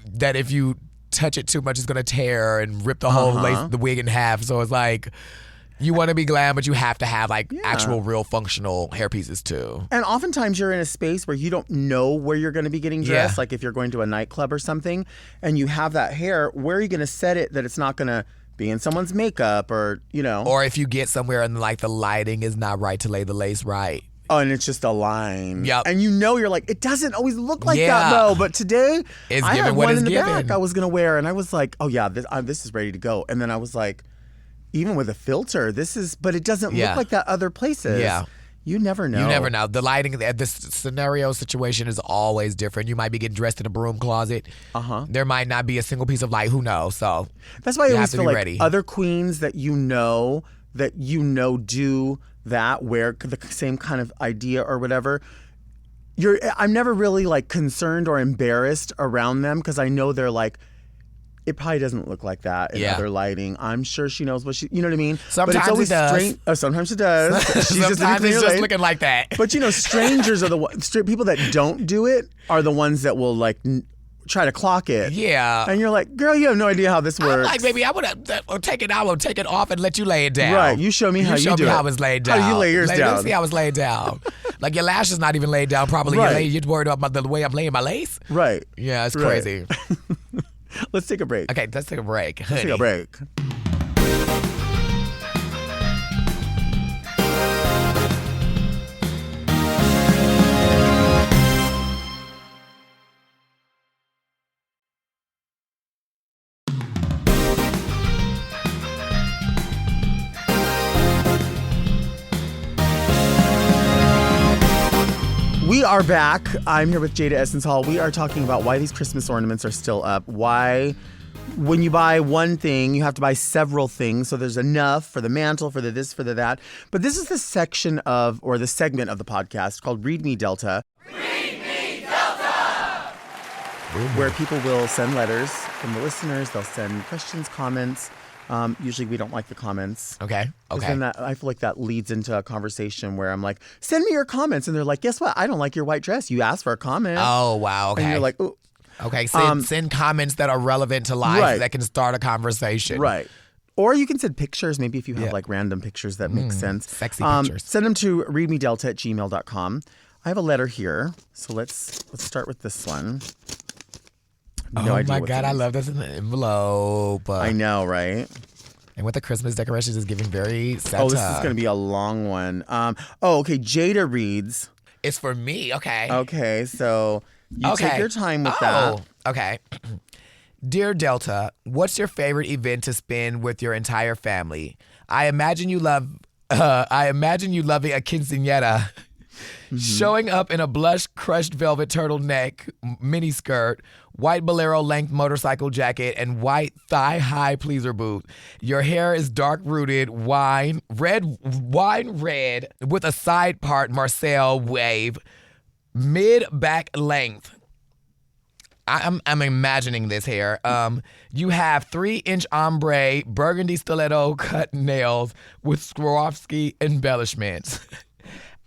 touch it too much, it's gonna tear and rip the whole lace, the wig in half. So it's like you want to be glam, but you have to have like actual, real, functional hair pieces too. and oftentimes you're in a space where you don't know where you're going to be getting dressed. Like if you're going to a nightclub or something, and you have that hair, where are you going to set it that it's not going to be in someone's makeup or Or if you get somewhere and like the lighting is not right to lay the lace right. Oh, and it's just a line. Yep. And you're like, it doesn't always look like that though. But today, It's I given had what one it's in the given. back I was gonna wear, and I was like, oh yeah, this is ready to go. And then I was like, even with a filter, but it doesn't look like that other places. Yeah. You never know. You never know. The lighting, the scenario situation is always different. You might be getting dressed in a broom closet. There might not be a single piece of light. Who knows? So That's why I you always have to feel be like ready. other queens that do that, wear the same kind of idea or whatever. I'm never really like concerned or embarrassed around them because I know they're like, it probably doesn't look like that in other lighting. I'm sure she knows what you know what I mean? Sometimes but it's always it does. strange. Oh, sometimes it does. She's Sometimes it's just looking like that. But strangers are people that don't do it are the ones that will like try to clock it. Yeah. And you're like, girl, you have no idea how this works. I'm like, baby, I would take it out, take it off, and let you lay it down. Right. You show me how you do it. how it's laid down. How you lay yours down. Let's see how it's laid down. Like your lash is not even laid down properly. Right. You're worried about the way I'm laying my lace. Right. Yeah, it's Right. crazy. Let's take a break. Okay, let's take a break. Honey. Let's take a break. We are back. I'm here with Jaida Essence Hall. We are talking about why these Christmas ornaments are still up. Why, when you buy one thing, you have to buy several things. So there's enough for the mantle, for the this, for the that. But this is the section or the segment of the podcast called Read Me Delta. Read Me Delta! Where people will send letters from the listeners. They'll send questions, comments. Usually we don't like the comments. Okay. Then I feel like that leads into a conversation where I'm like, send me your comments. And they're like, guess what? I don't like your white dress. You asked for a comment. Oh, wow. Okay. And you're like, ooh. Okay, send comments that are relevant to life that can start a conversation. Right. Or you can send pictures, maybe if you have like random pictures that make sense. Sexy pictures. Send them to readmedelta@gmail.com. I have a letter here. So let's start with this one. No idea my what God, it I is. love this in the envelope. I know, right? And with the Christmas decorations, is giving very Santa. Oh, this is going to be a long one. Okay. Jada reads. It's for me. Okay. Okay, so you take your time with that. Okay. Dear Delta, what's your favorite event to spend with your entire family? I imagine you loving a quinceañera. Showing up in a blush crushed velvet turtleneck miniskirt, white bolero length motorcycle jacket, and white thigh-high pleaser boot. Your hair is dark rooted wine red with a side part Marcel wave, mid back length. I'm imagining this hair. You have 3-inch ombre burgundy stiletto cut nails with Swarovski embellishments.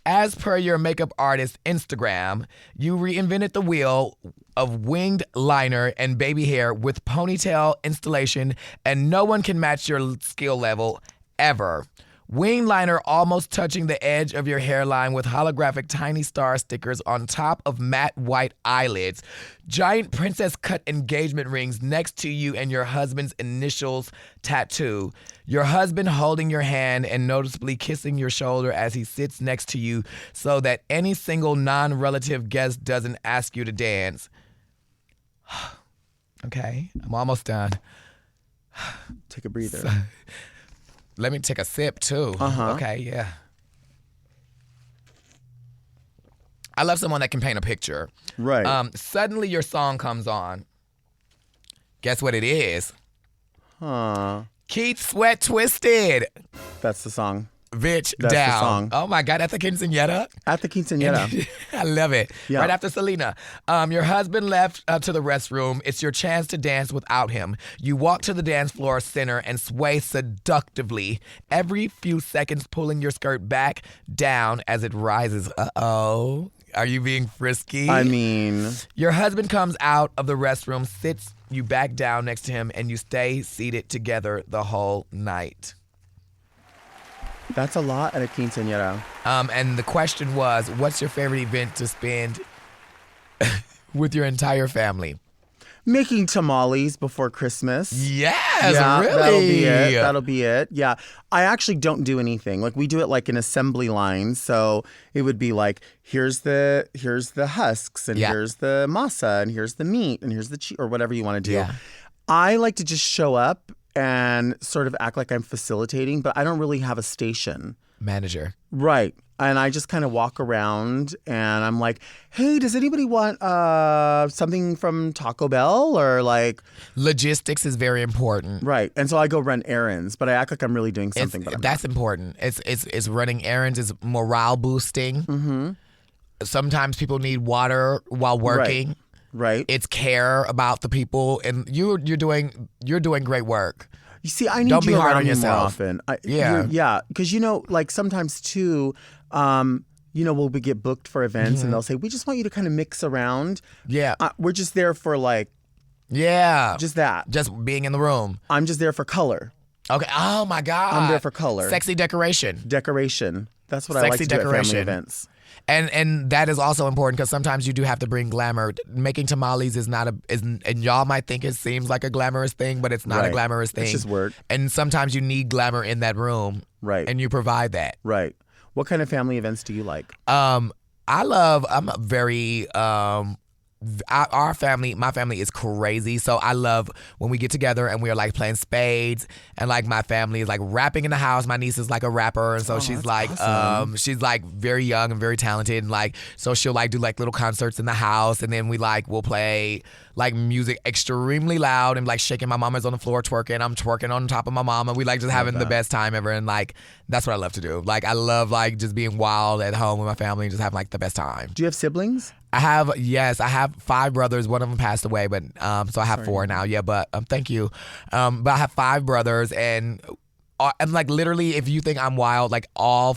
As per your makeup artist's Instagram, you reinvented the wheel of winged liner and baby hair with ponytail installation, and no one can match your skill level ever. Wing liner almost touching the edge of your hairline with holographic tiny star stickers on top of matte white eyelids. Giant princess cut engagement rings next to you and your husband's initials tattoo. Your husband holding your hand and noticeably kissing your shoulder as he sits next to you so that any single non-relative guest doesn't ask you to dance. Okay, I'm almost done. Take a breather. Let me take a sip, too. Okay, yeah. I love someone that can paint a picture. Right. Suddenly your song comes on. Guess what it is? Huh. Keith Sweat Twisted. That's the song. bitch That's down. the song. Oh my God, at the quinceañera? At the quinceañera. I love it. Yeah. Right after Selena. Your husband left to the restroom. It's your chance to dance without him. You walk to the dance floor center and sway seductively, every few seconds pulling your skirt back down as it rises. Uh-oh. Are you being frisky? I mean... Your husband comes out of the restroom, sits you back down next to him, and you stay seated together the whole night. That's a lot at a quinceañera. And the question was, what's your favorite event to spend with your entire family? Making tamales before Christmas. Yes, Yeah, really. That'll be it. Yeah. I actually don't do anything. Like we do it like an assembly line. So it would be like, here's the husks and here's the masa and here's the meat and here's the cheese or whatever you want to do. Yeah. I like to just show up and sort of act like I'm facilitating, but I don't really have a station. Manager. Right. And I just kind of walk around and I'm like, hey, does anybody want something from Taco Bell or like... Logistics is very important. Right. And so I go run errands, but I act like I'm really doing something. That's important. It's running errands. It's morale boosting. Mm-hmm. Sometimes people need water while working. Right. It's care about the people, and you're doing great work. You see, I need Don't you be hard around on me more yourself. often. Yeah. Yeah. Because, like sometimes too, we'll get booked for events and they'll say, we just want you to kind of mix around. Yeah. We're just there for like, just that. Just being in the room. I'm just there for color. Okay. Oh my God. I'm there for color. Sexy decoration. Decoration. That's what I like to do at family events. And that is also important because sometimes you do have to bring glamour. Making tamales is not and y'all might think it seems like a glamorous thing, but it's not a glamorous thing. It's just work. And sometimes you need glamour in that room. Right. And you provide that. Right. What kind of family events do you like? I'm very my family is crazy, so I love when we get together and we're like playing spades, and like my family is like rapping in the house. My niece is like a rapper, and so she's like awesome. she's like very young and very talented, and like so she'll like do like little concerts in the house, and then we'll play like music extremely loud and like shaking. My mama's on the floor twerking, I'm twerking on top of my mama. We like just having the best time ever, and like that's what I love to do. Like I love like just being wild at home with my family and just having like the best time. Do you have siblings? I have 5 brothers. One of them passed away, but so I have 4 now. Yeah, but thank you. But I have 5 brothers, and like literally, if you think I'm wild, like all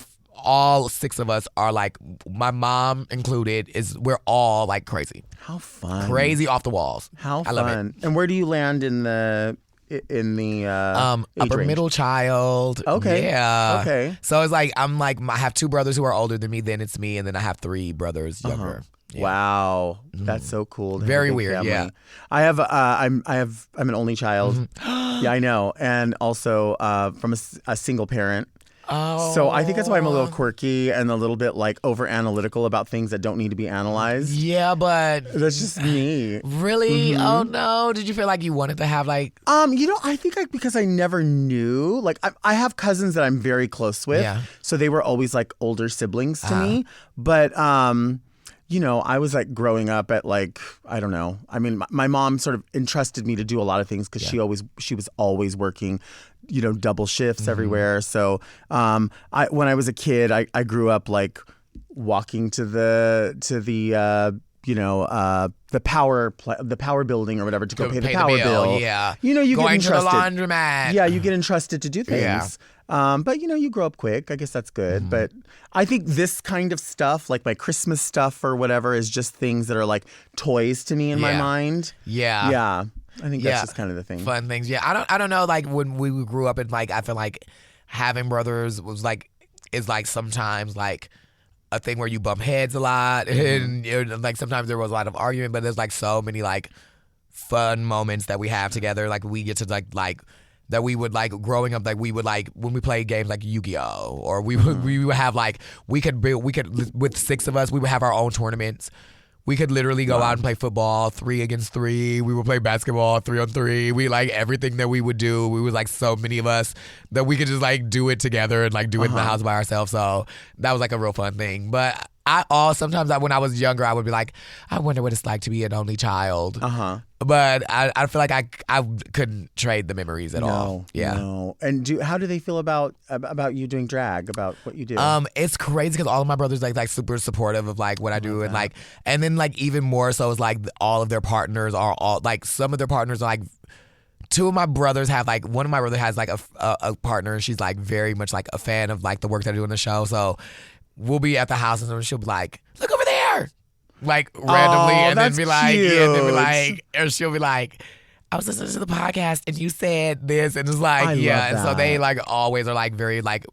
6 of us are like, my mom included, we're all like crazy. How fun! Crazy off the walls. How I fun! love it. And where do you land in the age upper range? middle child. Okay. Yeah. Okay. So it's like I have 2 brothers who are older than me. Then it's me, and then I have 3 brothers younger. Yeah. Wow, that's so cool. to have Very a big weird, family. yeah. I have I'm an only child. Yeah, I know, and also from a single parent. Oh. So I think that's why I'm a little quirky and a little bit like over analytical about things that don't need to be analyzed. Yeah, but That's just me. really? Oh no! Did you feel like you wanted to have like? I think because I never knew. Like I have cousins that I'm very close with. Yeah. So they were always like older siblings to me. But I was like growing up at like, I don't know. I mean, my mom sort of entrusted me to do a lot of things because she was always working, double shifts everywhere. So when I was a kid, I grew up like walking to the power building or whatever to go pay the power bill. Yeah. You going get to the entrusted. laundromat. Yeah, you get entrusted to do things. Yeah. But you grow up quick. I guess that's good. But I think this kind of stuff, like my Christmas stuff or whatever, is just things that are like toys to me in my mind. Yeah. Yeah. I think that's just kind of the thing. Fun things. Yeah. I don't know. Like when we grew up, and like I feel like having brothers is like sometimes like a thing where you bump heads a lot, and like sometimes there was a lot of argument, but there's like so many like fun moments that we have together. Like we get to like that we would like growing up, like we would like when we played games like Yu-Gi-Oh, or we would have like we could with 6 of us, we would have our own tournaments. We could literally go out and play football 3 against 3. We would play basketball 3 on 3. We like everything that we would do. We was like so many of us that we could just like do it together and like do it in the house by ourselves. So that was like a real fun thing. But Sometimes when I was younger, I would be like, I wonder what it's like to be an only child. But I feel like I couldn't trade the memories at all. Yeah. No. And how do they feel about you doing drag, about what you do? It's crazy because all of my brothers like super supportive of like what I do, and like, and then like even more so is like all of their partners are all like, some of their partners are like, two of my brothers have like, one of my brothers has like a partner, and she's like very much like a fan of like the work that I do in the show. So we'll be at the house and she'll be like, look over there. Like randomly, and then be like, or she'll be like, I was listening to the podcast and you said this, and it's like, and so they like always are like very like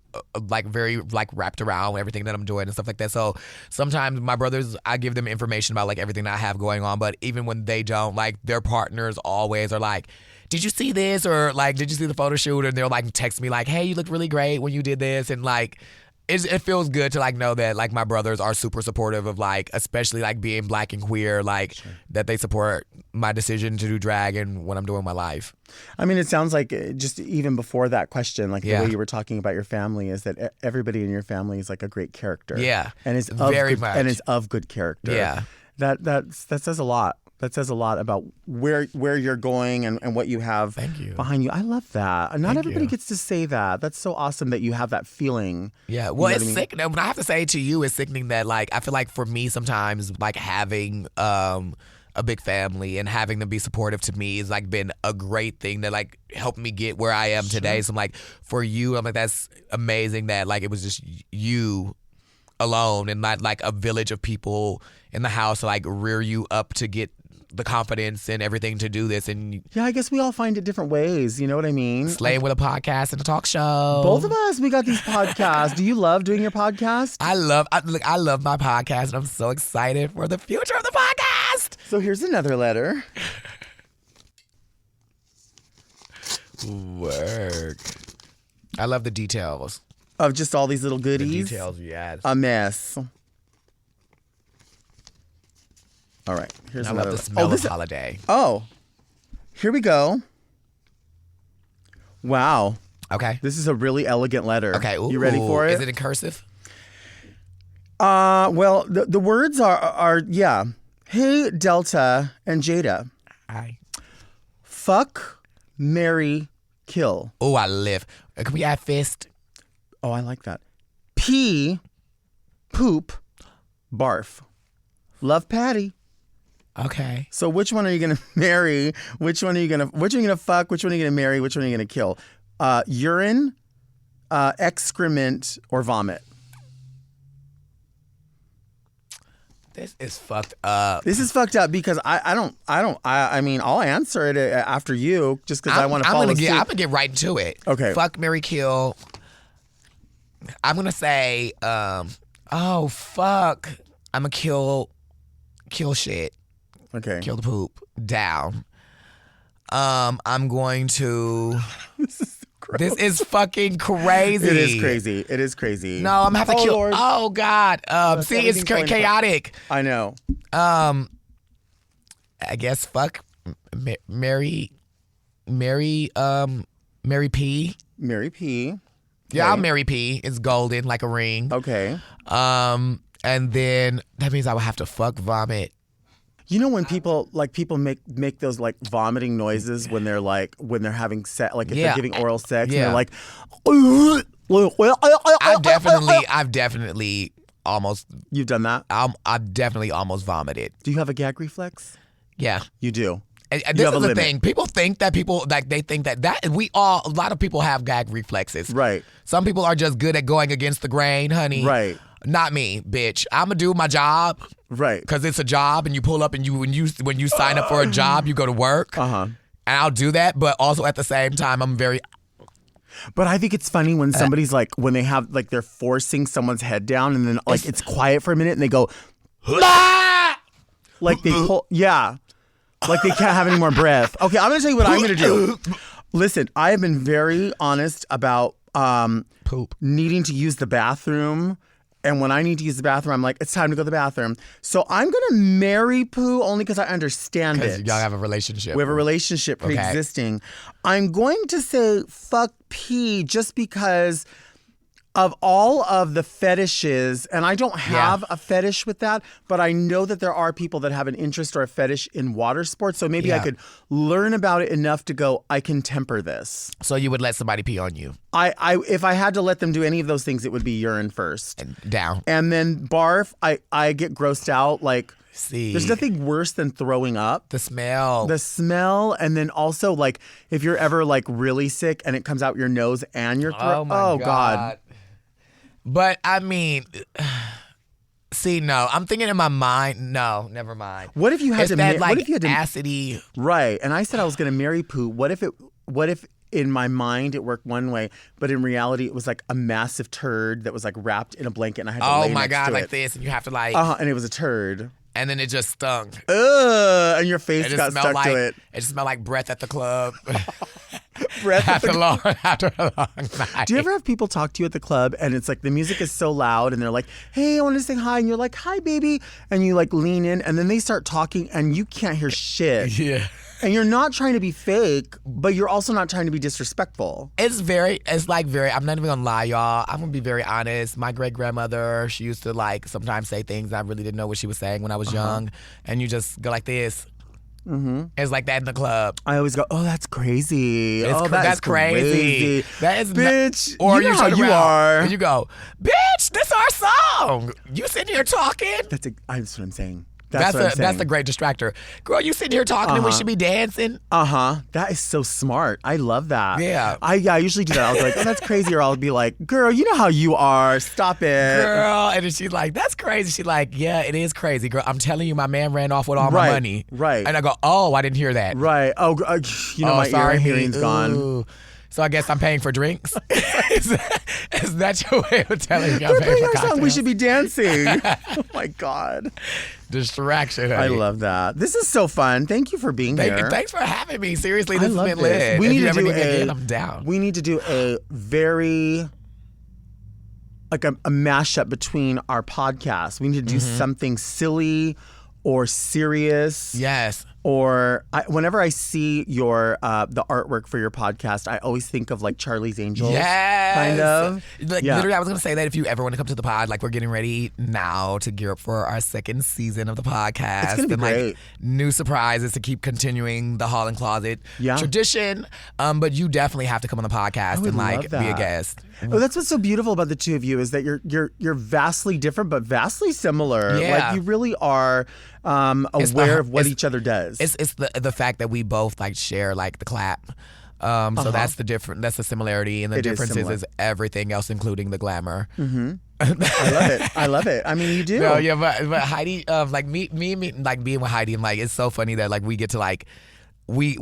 very like wrapped around everything that I'm doing and stuff like that. So sometimes my brothers, I give them information about like everything that I have going on, but even when they don't, like their partners always are like, did you see this, or like, did you see the photo shoot? And they'll like text me like, hey, you looked really great when you did this, and like. It feels good to like know that like my brothers are super supportive of like, especially like being Black and queer, like that they support my decision to do drag and what I'm doing in my life. I mean, it sounds like just even before that question, like the way you were talking about your family, is that everybody in your family is like a great character. Yeah, and is of good character. Yeah, that says a lot. That says a lot about where you're going and what you have behind you. I love that. Not everybody gets to say that. That's so awesome that you have that feeling. Yeah. Well, it's sickening. What I have to say to you is sickening that like, I feel like for me sometimes like having a big family and having them be supportive to me has like been a great thing that like helped me get where I am today. So I'm like, for you, I'm like, that's amazing that like it was just you alone and not like a village of people in the house to like rear you up to get the confidence and everything to do this. And yeah, I guess we all find it different ways. You know what I mean? Slaying with a podcast and a talk show. Both of us, we got these podcasts. Do you love doing your podcast? I love my podcast, and I'm so excited for the future of the podcast. So here's another letter. Work. I love the details of just all these little goodies. The details you add. A mess. All right, here's another. I love the smell of holiday. Oh, here we go. Wow. Okay. This is a really elegant letter. Okay. Ooh. You ready for it? Is it in cursive? Well, the words are yeah. Hey, Delta and Jaida. Hi. Fuck, marry, kill. Oh, I live. Can we add fist? Oh, I like that. Pee, poop, barf. Love, Patty. Okay. So which one are you gonna marry? Which one are you gonna fuck? Which one are you gonna marry? Which one are you gonna kill? Urine, excrement, or vomit? This is fucked up. This is fucked up because I mean, I'll answer it after you just because I want to follow suit. I'm gonna get right into it. Okay. Fuck, marry, kill. I'm gonna say, oh fuck, I'm gonna kill shit. Okay. Kill the poop. Down. I'm going to. This is gross. This is fucking crazy. It is crazy. It is crazy. No, I'm gonna have to kill. Lord. Oh God. See, it's chaotic. I know. I guess fuck. Mary P. Mary P. Yeah, I'll marry P. It's golden like a ring. Okay. And then that means I would have to fuck vomit. You know when people make those like vomiting noises when they're having sex, like if they're giving oral sex, and they're like, I've definitely almost. You've done that? I've definitely almost vomited. Do you have a gag reflex? Yeah, you do. And this is the thing. People think that a lot of people have gag reflexes. Right. Some people are just good at going against the grain, honey. Right. Not me, bitch. I'm gonna do my job. Right. Because it's a job, and you pull up, and when you sign up for a job, you go to work. And I'll do that, but also at the same time, I'm very. But I think it's funny when somebody's like, when they have like they're forcing someone's head down, and then like it's quiet for a minute, and they go, like they pull, yeah, like they can't have any more breath. Okay, I'm gonna tell you what I'm gonna do. Listen, I have been very honest about poop needing to use the bathroom. And when I need to use the bathroom, I'm like, it's time to go to the bathroom. So I'm going to marry poo only because I understand it. Y'all have a relationship. We have a relationship pre-existing. Okay. I'm going to say fuck pee just because of all of the fetishes, and I don't have a fetish with that, but I know that there are people that have an interest or a fetish in water sports. So maybe I could learn about it enough to go, I can temper this. So you would let somebody pee on you? If I had to let them do any of those things, it would be urine first. And down. And then barf, I get grossed out. Like, See. There's nothing worse than throwing up. The smell. The smell. And then also, like, if you're ever, like, really sick and it comes out your nose and your throat. Oh, my God. But, I mean, see, no. I'm thinking in my mind, no, never mind. What if you had it's to... That, like, what if you had to, acidy... Right. And I said I was going to marry poo. What if in my mind it worked one way, but in reality it was like a massive turd that was like wrapped in a blanket and I had to lay next to like it. this, and you have to like... and it was a turd. And then it just stunk. Ugh, and your face got stuck like, to it. It just smelled like breath at the club. Breath after a long night. Do you ever have people talk to you at the club and it's like the music is so loud and they're like, hey, I want to say hi. And you're like, hi, baby. And you like lean in and then they start talking and you can't hear shit. Yeah. And you're not trying to be fake, but you're also not trying to be disrespectful. It's like I'm not even gonna lie, y'all. I'm gonna be very honest. My great grandmother, she used to like sometimes say things I really didn't know what she was saying when I was young. And you just go like this. Mm-hmm. It's like that in the club. I always go, oh, that's crazy. That's crazy. That is bitch. Or you know you how turn you around are. and you go, bitch, this our song. You sitting here talking. That's what I'm saying. That's a great distractor. Girl, you sitting here talking and we should be dancing. That is so smart. I love that. Yeah. I usually do that. I'll be like, oh, that's crazy. Or I'll be like, girl, you know how you are. Stop it. Girl. And then she's like, that's crazy. She's like, yeah, it is crazy, girl. I'm telling you, my man ran off with all my money. Right. And I go, oh, I didn't hear that. Right. Oh, my hearing's gone. So I guess I'm paying for drinks. Is that your way of telling me I'm paying for cocktails? We should be dancing. Oh my God. Distraction, honey. I love that. This is so fun. Thank you for being here. Thanks for having me. Seriously, this has been lit. We need to do again, I'm down. We need to do a very like a mashup between our podcasts. We need to do something silly or serious. Yes. Or whenever I see your the artwork for your podcast, I always think of like Charlie's Angels. Yes. Kind of. Literally, I was going to say that if you ever want to come to the pod, like we're getting ready now to gear up for our second season of the podcast. It's going to be great. Like, new surprises to keep continuing the Hall and Closet tradition. But you definitely have to come on the podcast and like be a guest. Oh, that's what's so beautiful about the two of you is that you're vastly different but vastly similar. Yeah. Like you really are aware of what each other does. It's the fact that we both like share like the clap. So that's the similarity, and the difference is everything else, including the glamour. Mm-hmm. I love it. I mean, you do. No, yeah, but Heidi, like me, like being with Heidi, and like it's so funny that like we get to like. We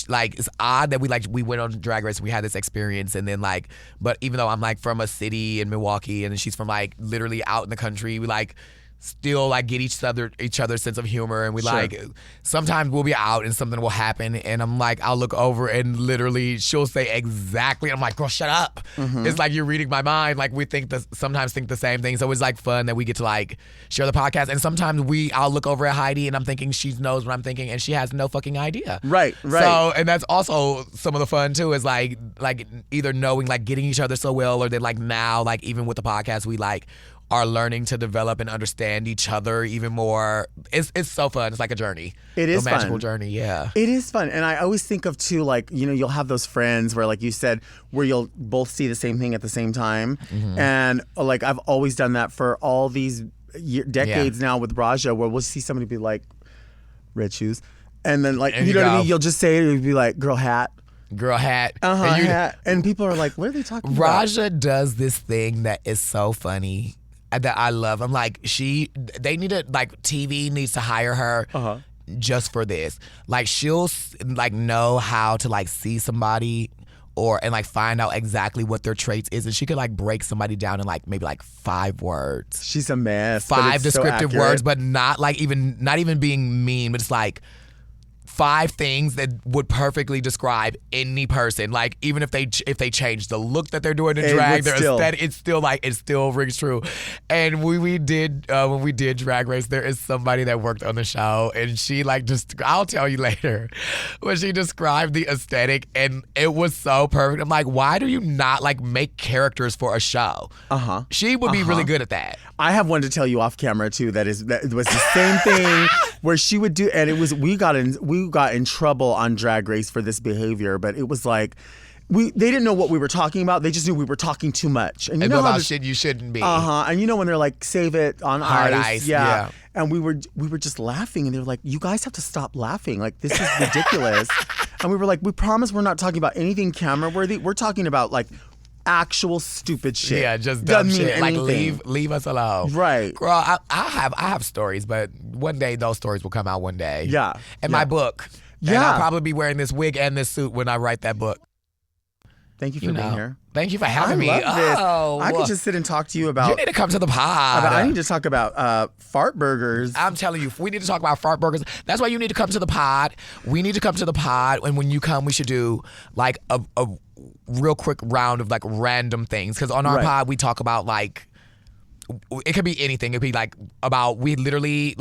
like it's odd that we went on Drag Race and we had this experience, and then like, but even though I'm like from a city in Milwaukee and she's from like literally out in the country, we like still like get each other's sense of humor, and we like sometimes we'll be out and something will happen and I'm like, I'll look over and literally she'll say exactly, I'm like, girl, shut up. It's like you're reading my mind. Like we sometimes think the same thing, so it's like fun that we get to like share the podcast. And sometimes I'll look over at Heidi and I'm thinking she knows what I'm thinking and she has no fucking idea. Right. So, and that's also some of the fun too, is like either knowing, like getting each other so well, or then like now, like even with the podcast, we like are learning to develop and understand each other even more. It's so fun. It's like a journey. It is a magical fun. Journey, yeah. It is fun. And I always think of too, like, you know, you'll have those friends where, like you said, where you'll both see the same thing at the same time. And like I've always done that for all these decades now with Raja, where we'll see somebody be like, red shoes. And then like, you know what I mean? You'll just say it, you'll be like, girl hat. Hat. Hat. And people are like, what are they talking about? Raja does this thing that is so funny that I love. I'm like, they need to, like, TV needs to hire her just for this. Like, she'll, like, know how to, like, see somebody and, like, find out exactly what their traits is. And she could, like, break somebody down in, like, maybe, like, 5 words. She's a mess. 5 descriptive words, but not even being mean, but it's like 5 things that would perfectly describe any person. Like even if they change the look that they're doing in drag, their aesthetic, it still rings true. And when we did Drag Race, there is somebody that worked on the show, and she I'll tell you later, when she described the aesthetic, and it was so perfect. I'm like, why do you not make characters for a show? She would be really good at that. I have one to tell you off camera too. That was the same thing where she would do, and it was we got in trouble on Drag Race for this behavior, but it was like. They didn't know what we were talking about. They just knew we were talking too much. And you know about shit you shouldn't be. And you know when they're like, save it on hard ice. Yeah. And we were just laughing, and they were like, you guys have to stop laughing. Like, this is ridiculous. And we were like, we promise we're not talking about anything camera worthy. We're talking about actual stupid shit. Yeah, just dumb Doesn't shit. mean anything. Leave us alone. Right. Girl, I have stories, but one day those stories will come out one day. Yeah. And my book. Yeah. And I'll probably be wearing this wig and this suit when I write that book. Thank you for being here. Thank you for having me. I love this. Oh, I could just sit and talk to you about. You need to come to the pod. I need to talk about fart burgers. I'm telling you, we need to talk about fart burgers. That's why you need to come to the pod. We need to come to the pod, and when you come, we should do a real quick round of random things. Because on our pod, we talk about it could be anything. It could be about we literally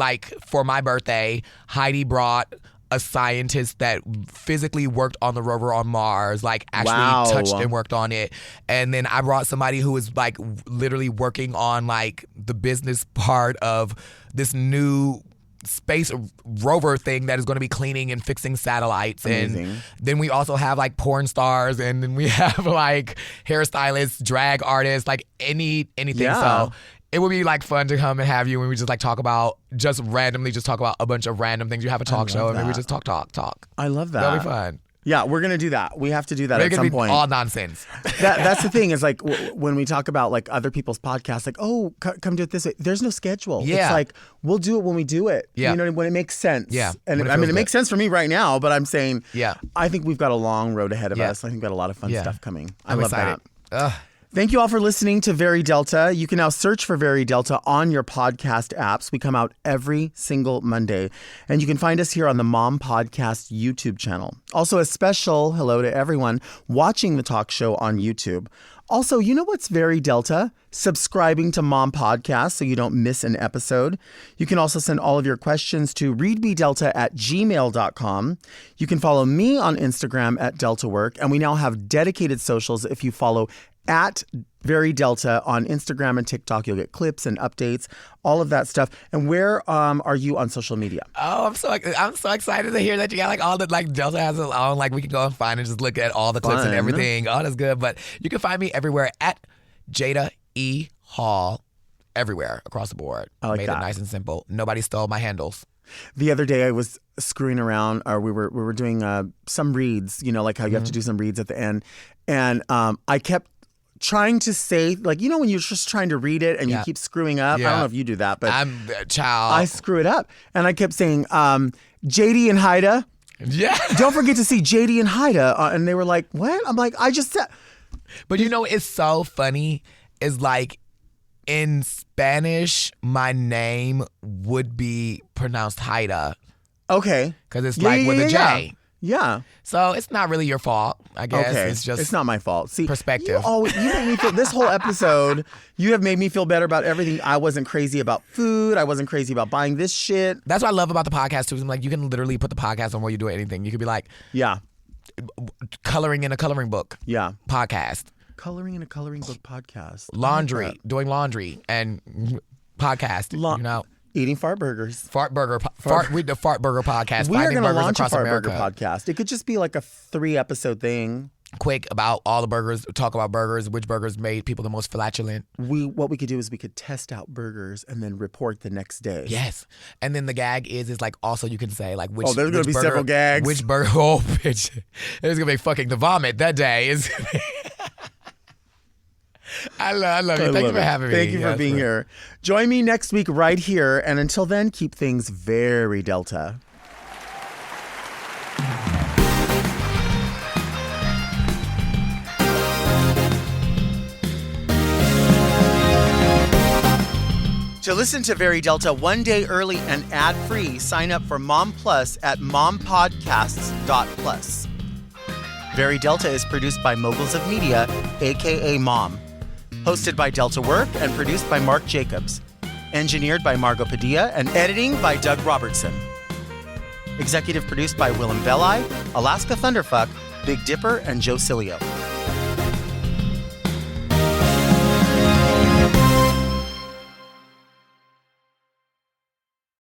for my birthday, Heidi brought a scientist that physically worked on the rover on Mars, actually touched and worked on it. And then I brought somebody who was literally working on the business part of this new space rover thing that is going to be cleaning and fixing satellites. Amazing. And then we also have porn stars, and then we have hairstylists, drag artists, anything. Yeah. So it would be fun to come and have you, and we just randomly talk about a bunch of random things. You have a talk show, and maybe we just talk. I love that. That'll be fun. Yeah, we're gonna do that. We have to do that at some be point. All nonsense. That's the thing is when we talk about other people's podcasts, come do it this way. There's no schedule. Yeah. It's we'll do it when we do it. Yeah. You know, when it makes sense. Yeah. And it makes sense for me right now, but I'm saying. Yeah. I think we've got a long road ahead of us. I think we've got a lot of fun stuff coming. I love excited. that. Thank you all for listening to Very Delta. You can now search for Very Delta on your podcast apps. We come out every single Monday. And you can find us here on the Mom Podcast YouTube channel. Also, a special hello to everyone watching the talk show on YouTube. Also, you know what's Very Delta? Subscribing to Mom Podcast so you don't miss an episode. You can also send all of your questions to readmedelta@gmail.com. You can follow me on Instagram at DeltaWork. And we now have dedicated socials. If you follow at Very Delta on Instagram and TikTok, you'll get clips and updates, all of that stuff. And where are you on social media? Oh, I'm so excited to hear that you got all the Delta has its own. We can go and find and just look at all the clips and everything. Oh, that's good. But you can find me everywhere at Jaida E Hall, everywhere across the board. I like Made that. it nice and simple. Nobody stole my handles. The other day I was screwing around, or we were doing some reads. You know, how you have to do some reads at the end, and I kept trying to say, when you're just trying to read it and you keep screwing up. Yeah. I don't know if you do that, but child. I screw it up. And I kept saying, JD and Haida. Yeah. Don't forget to see JD and Haida. And they were like, what? I'm like, I just said. But it's so funny. Is in Spanish, my name would be pronounced Haida. Okay. Because it's with a J. Yeah. So it's not really your fault, I guess. Okay. It's not my fault. See, perspective. You made me feel, this whole episode, you have made me feel better about everything. I wasn't crazy about food. I wasn't crazy about buying this shit. That's what I love about the podcast, too. I'm you can literally put the podcast on while you do anything. You could be yeah, coloring in a coloring book. Yeah. Podcast. Coloring in a coloring book podcast. Laundry. Doing laundry and podcast. Eating fart burgers. We the Fart Burger podcast. We are going to launch a Fart Burger podcast. It could just be a 3-episode thing. Quick about all the burgers. Talk about burgers. Which burgers made people the most flatulent. What we could do is we could test out burgers and then report the next day. Yes. And then the gag is also you can say which. Oh, there's going to be several gags. Which burger? Oh, bitch. It's going to be fucking the vomit that day. I love you. Thank you for having me. Thank you for being here. Join me next week right here. And until then, keep things very Delta. To listen to Very Delta one day early and ad-free, sign up for Mom Plus at mompodcasts.plus. Very Delta is produced by Moguls of Media, aka Mom. Hosted by Delta Work and produced by Mark Jacobs. Engineered by Margot Padilla and editing by Doug Robertson. Executive produced by Willem Belli, Alaska Thunderfuck, Big Dipper, and Joe Cilio.